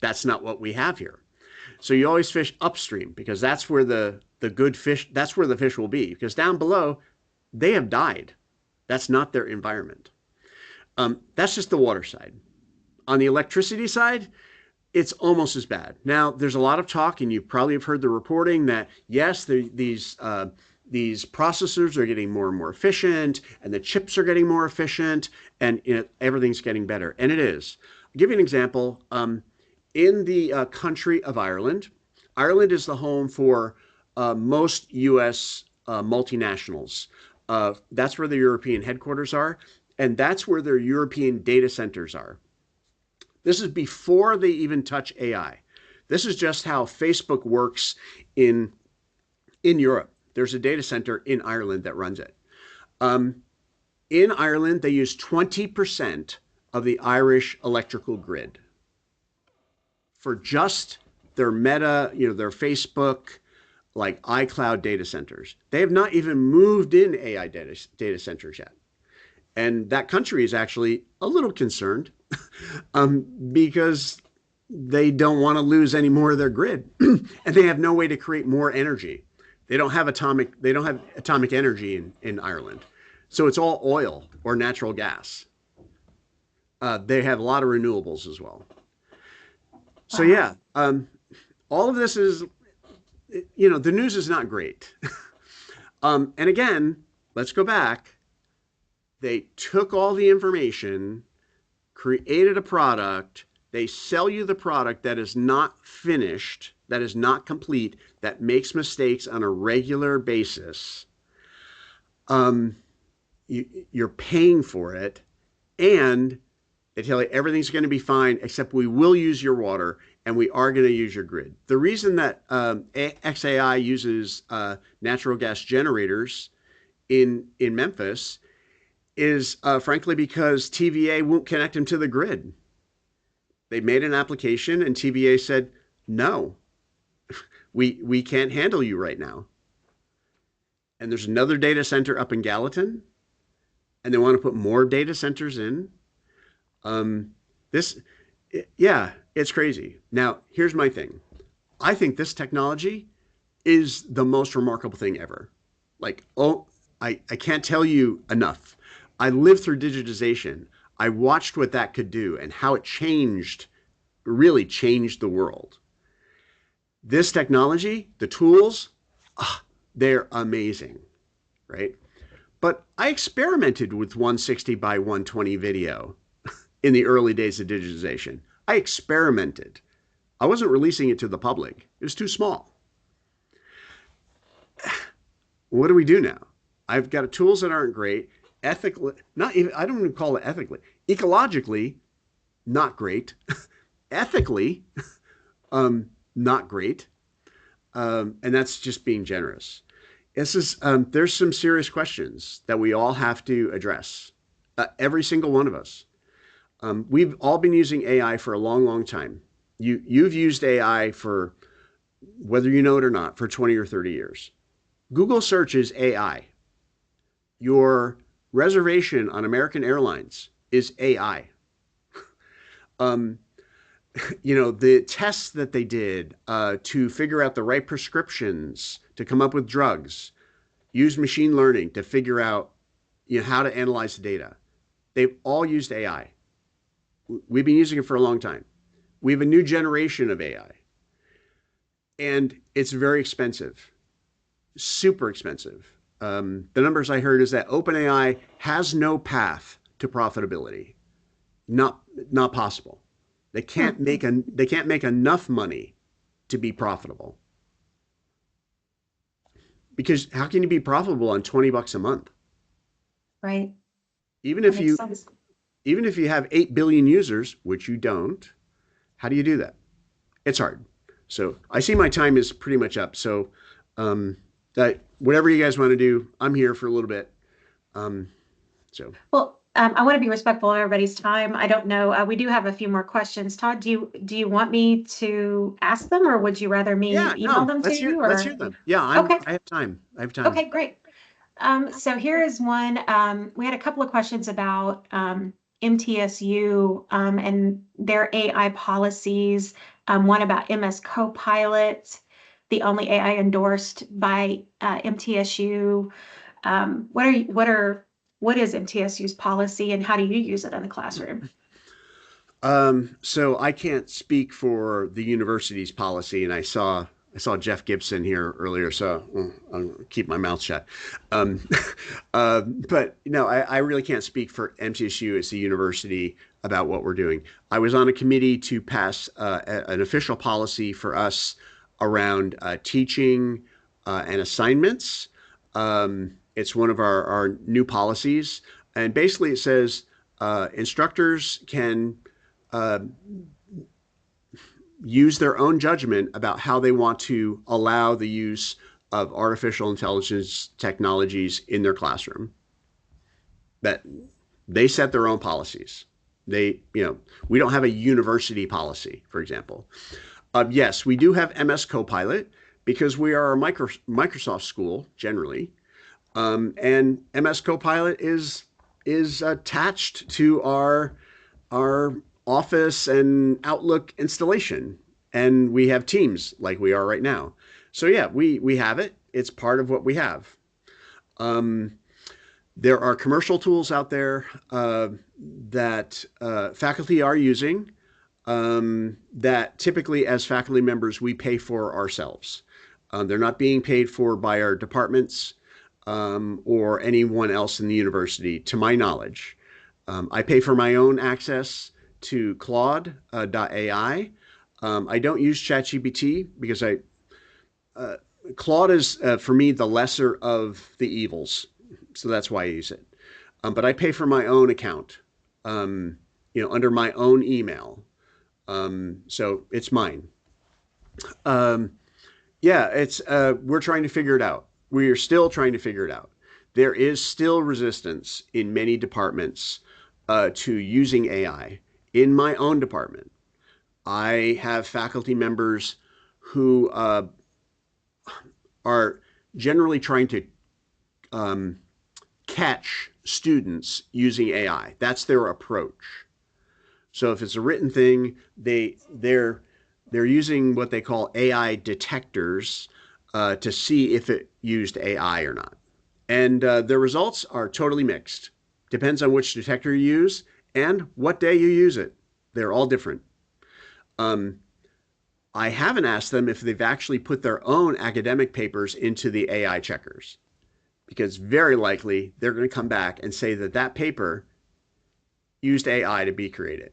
that's not what we have here. So you always fish upstream because that's where the good fish, that's where the fish will be, because down below they have died. That's not their environment. That's just the water side. On the electricity side, it's almost as bad. Now, there's a lot of talk, and you probably have heard the reporting that yes, these processors are getting more and more efficient, and the chips are getting more efficient, and everything's getting better. And it is. I'll give you an example. In the country of Ireland, Ireland is the home for most U.S. Multinationals. That's where the European headquarters are, and that's where their European data centers are. This is before they even touch AI. This is just how Facebook works in in Europe. There's a data center in Ireland that runs it. Um, in Ireland, they use 20% of the Irish electrical grid for just their Meta, their Facebook, like iCloud data centers. They have not even moved in AI data centers yet. And that country is actually a little concerned because they don't want to lose any more of their grid, and they have no way to create more energy. They don't have atomic energy in Ireland, so it's all oil or natural gas. They have a lot of renewables as well. So Wow. yeah, all of this is, the news is not great. And again, let's go back. They took all the information, created a product. They sell you the product that is not finished, that is not complete, that makes mistakes on a regular basis. Um, you're paying for it, and they tell you everything's going to be fine, except we will use your water and we are going to use your grid. The reason that XAI uses natural gas generators in Memphis is frankly because TVA won't connect them to the grid. They made an application and TVA said, no, we can't handle you right now. And there's another data center up in Gallatin, and they want to put more data centers in. Um, this, yeah, it's crazy. Now, here's my thing. I think this technology is the most remarkable thing ever. Like, oh, I can't tell you enough. I lived through digitization. I watched what that could do and how it really changed the world. This technology, the tools, they're amazing, right? But I experimented with 160 by 120 video in the early days of digitization. I experimented. I wasn't releasing it to the public. It was too small. What do we do now? I've got tools that aren't great. Ethically, not even, I don't even call it ethically. Ecologically, not great. Ethically, not great. And that's just being generous. There's some serious questions that we all have to address. Every single one of us. We've all been using AI for a long, long time. You've used AI for, whether you know it or not, for 20 or 30 years. Google search is AI. Your reservation on American Airlines is AI. Um, the tests that they did to figure out the right prescriptions to come up with drugs, use machine learning to figure out how to analyze the data. They've all used AI. We've been using it for a long time. We have a new generation of AI, and it's very expensive, super expensive. The numbers I heard is that OpenAI has no path to profitability. Not not possible. Hmm. They can't make enough money to be profitable. Because how can you be profitable on $20 a month? Right. Even That if makes you sense. even if you have 8 billion users, which you don't, how do you do that? It's hard. So I see my time is pretty much up. So um, that whatever you guys want to do, I'm here for a little bit. Um, so Well, I want to be respectful of everybody's time. I don't know. We do have a few more questions. Todd, do you want me to ask them, or would you rather me yeah, email no, them to you? let's Or hear them. Yeah, okay, I have time. I have time. okay, great. So here is one. We had a couple of questions about MTSU and their AI policies. One about MS Copilot, the only AI endorsed by MTSU. What is MTSU's policy and how do you use it in the classroom? So I can't speak for the university's policy, and I saw Jeff Gibson here earlier, so I'll keep my mouth shut. Um, but no, I really can't speak for MTSU as the university about what we're doing. I was on a committee to pass an official policy for us around teaching and assignments. It's one of our new policies, and basically it says instructors can uh, use their own judgment about how they want to allow the use of artificial intelligence technologies in their classroom. That they set their own policies. We don't have a university policy, for example. Yes, we do have MS Copilot because we are a Microsoft school generally, and MS Copilot is attached to our Office and Outlook installation, and we have Teams like we are right now. So yeah, we have it. It's part of what we have. Um, there are commercial tools out there that faculty are using that typically, as faculty members, we pay for ourselves. They're not being paid for by our departments or anyone else in the university, to my knowledge. I pay for my own access to Claude.ai. I don't use ChatGPT because Claude is, for me, the lesser of the evils. So that's why I use it. But I pay for my own account, under my own email. So it's mine. Um, yeah, it's we're trying to figure it out. We are still trying to figure it out. There is still resistance in many departments to using AI. In my own department, I have faculty members who are generally trying to catch students using AI. That's their approach. So if it's a written thing, they're using what they call AI detectors to see if it used AI or not. And the results are totally mixed. Depends on which detector you use and what day you use it. They're all different. Um, I haven't asked them if they've actually put their own academic papers into the AI checkers, because very likely they're going to come back and say that that paper used AI to be created,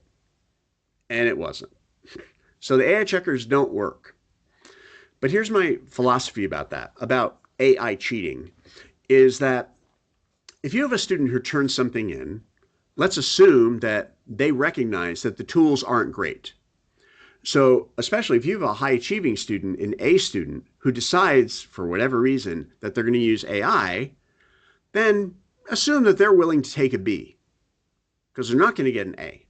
and it wasn't. So the AI checkers don't work. But here's my philosophy about that, about AI cheating, is that if you have a student who turns something in, let's assume that they recognize that the tools aren't great. So especially if you have a high achieving student, an A student, who decides for whatever reason that they're going to use AI, then assume that they're willing to take a B because they're not going to get an A.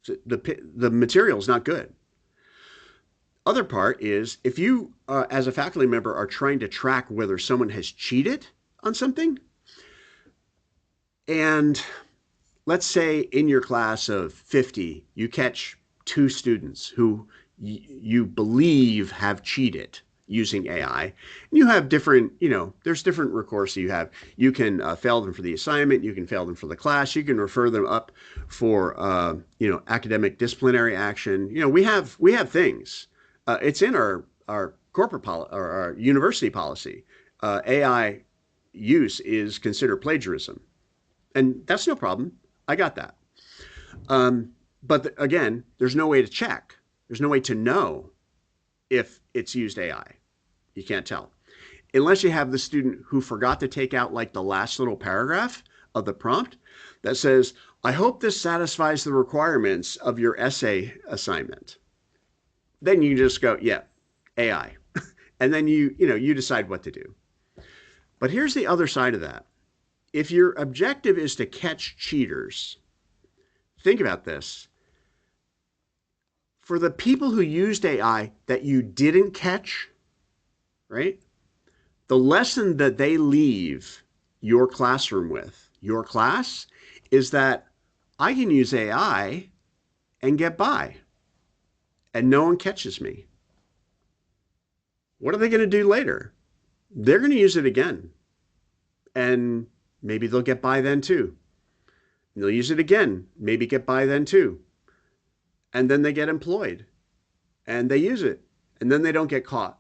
So the material is not good. Other part is if you, as a faculty member, are trying to track whether someone has cheated on something, and let's say in your class of 50, you catch two students who you believe have cheated using AI. And you have different, there's different recourse you have. You can fail them for the assignment. You can fail them for the class. You can refer them up for, academic disciplinary action. We have things. It's in our corporate policy or our university policy. AI use is considered plagiarism. And that's no problem. I got that. But again, there's no way to check. There's no way to know if it's used AI. You can't tell. Unless you have the student who forgot to take out like the last little paragraph of the prompt that says, I hope this satisfies the requirements of your essay assignment. Then you just go, yeah, AI. And then you decide what to do. But here's the other side of that. If your objective is to catch cheaters, think about this. For the people who used AI that you didn't catch, right? The lesson that they leave your classroom with, your class, is that I can use AI and get by, and no one catches me. What are they going to do later? They're going to use it again, and maybe they'll get by then too. And they'll use it again, maybe get by then too. And then they get employed, and they use it, and then they don't get caught,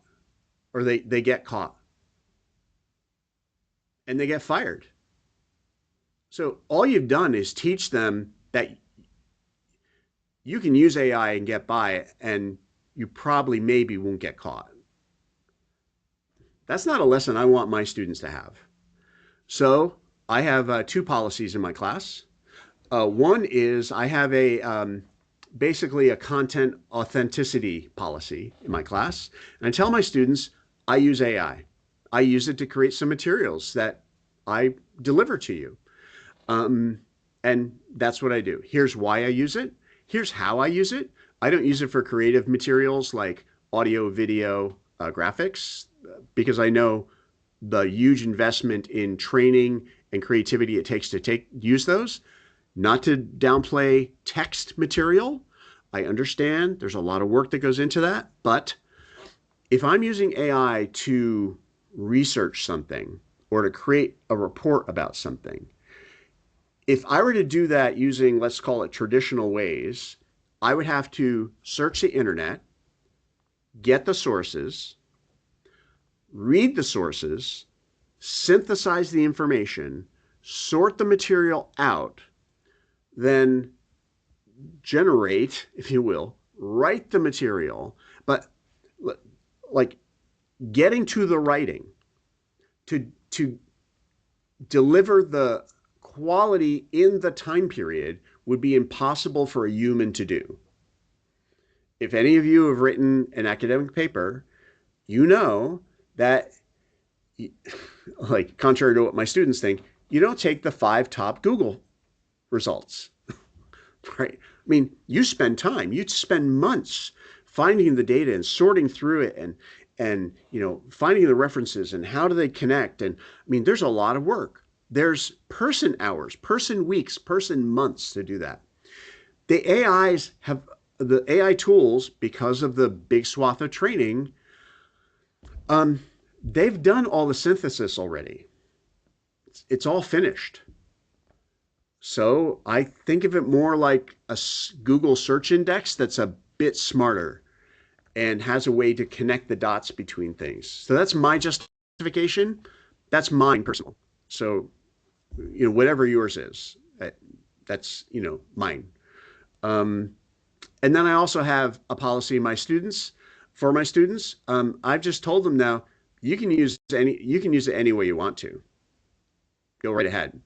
or they get caught, and they get fired. So all you've done is teach them that you can use AI and get by, and you probably maybe won't get caught. That's not a lesson I want my students to have. So I have two policies in my class. One is I have a basically a content authenticity policy in my class. And I tell my students, I use AI. I use it to create some materials that I deliver to you. Um, and that's what I do. Here's why I use it. Here's how I use it. I don't use it for creative materials like audio, video, graphics, because I know the huge investment in training and creativity it takes to use those. Not to downplay text material. I understand there's a lot of work that goes into that, but if I'm using AI to research something or to create a report about something, if I were to do that using, let's call it traditional ways, I would have to search the internet, get the sources, read the sources, synthesize the information, sort the material out, then generate, if you will, write the material, but like getting to the writing to deliver the quality in the time period would be impossible for a human to do. If any of you have written an academic paper, you know that, like, contrary to what my students think, you don't take the 5 top Google results, right? I mean, you spend time, you spend months finding the data and sorting through it and finding the references and how do they connect. And I mean, there's a lot of work. There's person hours, person weeks, person months to do that. The AI tools, because of the big swath of training, they've done all the synthesis already. It's all finished. So I think of it more like a Google search index that's a bit smarter and has a way to connect the dots between things. So that's my justification. That's mine personal. So, whatever yours is, that's, mine. And then I also have a policy for my students. I've just told them now, you can use it any way you want to. Go right ahead.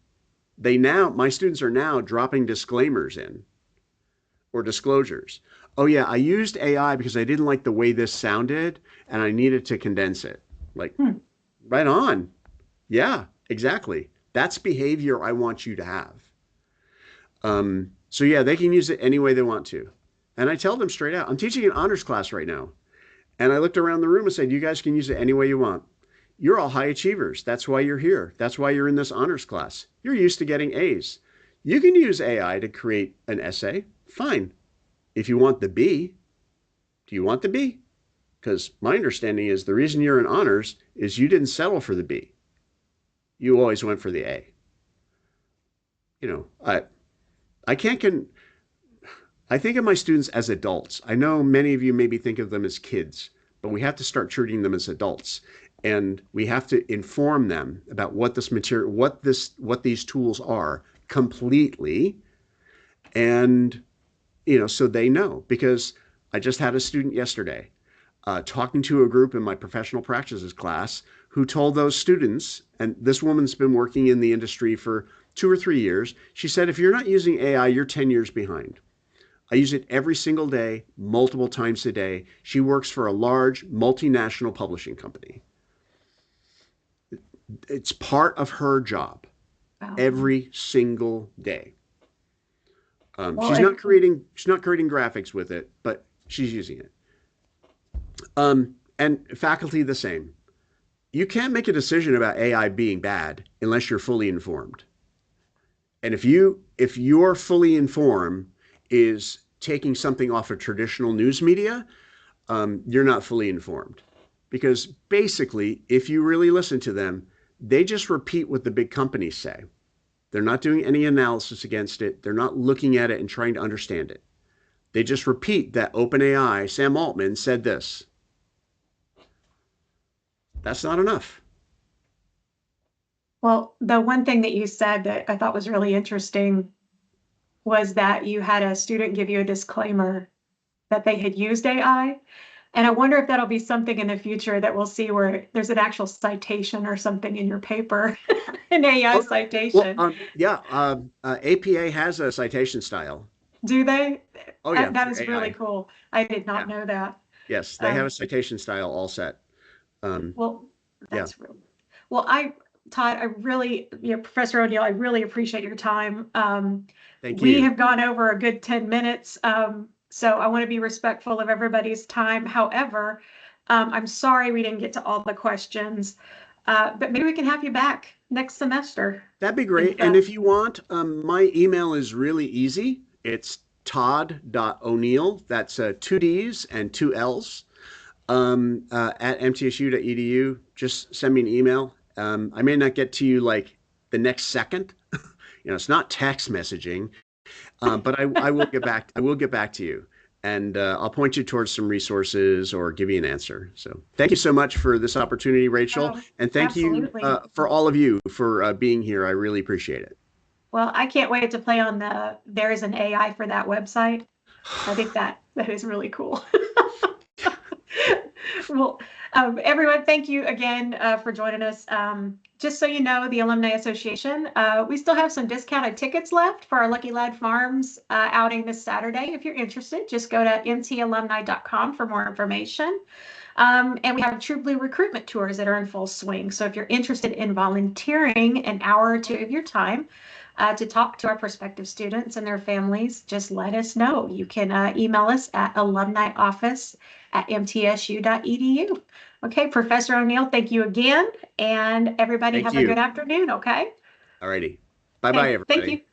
My students are now dropping disclaimers in or disclosures. Oh yeah, I used AI because I didn't like the way this sounded and I needed to condense it. Like, right on. Yeah, exactly. That's behavior I want you to have. So yeah, they can use it any way they want to. And I tell them straight out, I'm teaching an honors class right now. And I looked around the room and said, you guys can use it any way you want. You're all high achievers. That's why you're here. That's why you're in this honors class. You're used to getting A's. You can use AI to create an essay. Fine. If you want the B, do you want the B? Because my understanding is the reason you're in honors is you didn't settle for the B. You always went for the A. I can't I think of my students as adults. I know many of you maybe think of them as kids, but we have to start treating them as adults. And we have to inform them about what this material, what these tools are completely. And, so they know. Because I just had a student yesterday talking to a group in my professional practices class who told those students, and this woman's been working in the industry for 2 or 3 years. She said, if you're not using AI, you're 10 years behind. I use it every single day, multiple times a day. She works for a large multinational publishing company. It's part of her job. Wow. Every single day. She's not creating graphics with it, but she's using it. And faculty the same. You can't make a decision about AI being bad unless you're fully informed. And if you're fully informed is taking something off of traditional news media, you're not fully informed. Because basically, if you really listen to them, they just repeat what the big companies say. They're not doing any analysis against it. They're not looking at it and trying to understand it. They just repeat that OpenAI, Sam Altman said this. That's not enough. Well, the one thing that you said that I thought was really interesting was that you had a student give you a disclaimer that they had used AI. And I wonder if that'll be something in the future that we'll see where there's an actual citation or something in your paper, an AI citation. Well, APA has a citation style. Do they? Oh yeah, That for is really AI. cool. I did Yeah. not know that. Yes, they have a Um, citation style all set. Um, well, yeah. that's real. Well, Todd, I really, Professor O'Neill, I really appreciate your time. Thank We you. have gone over a good 10 minutes, so I want to be respectful of everybody's time. However, I'm sorry we didn't get to all the questions, but maybe we can have you back next semester. That'd be And great. And if you want, my email is really easy. It's todd.o'neill. That's two D's and two L's at mtsu.edu. Just send me an email. I may not get to you like the next second. It's not text messaging, but I will get back. I will get back to you, and I'll point you towards some resources or give you an answer. So thank you so much for this opportunity, Rachel, oh, and thank you absolutely. for all of you for being here. I really appreciate it. Well, I can't wait to play on there is an AI for that website. I think that is really cool. Well, everyone, thank you again for joining us. Just so you know, the Alumni Association, we still have some discounted tickets left for our Lucky Lad Farms outing this Saturday. If you're interested, just go to mtalumni.com for more information. And we have True Blue recruitment tours that are in full swing. So if you're interested in volunteering an hour or two of your time to talk to our prospective students and their families, just let us know. You can email us at alumnioffice@mtsu.edu. Okay, Professor O'Neill, thank you again. And everybody Thank have a good you. afternoon, okay? Alrighty. Bye bye, Okay, thank you. everybody.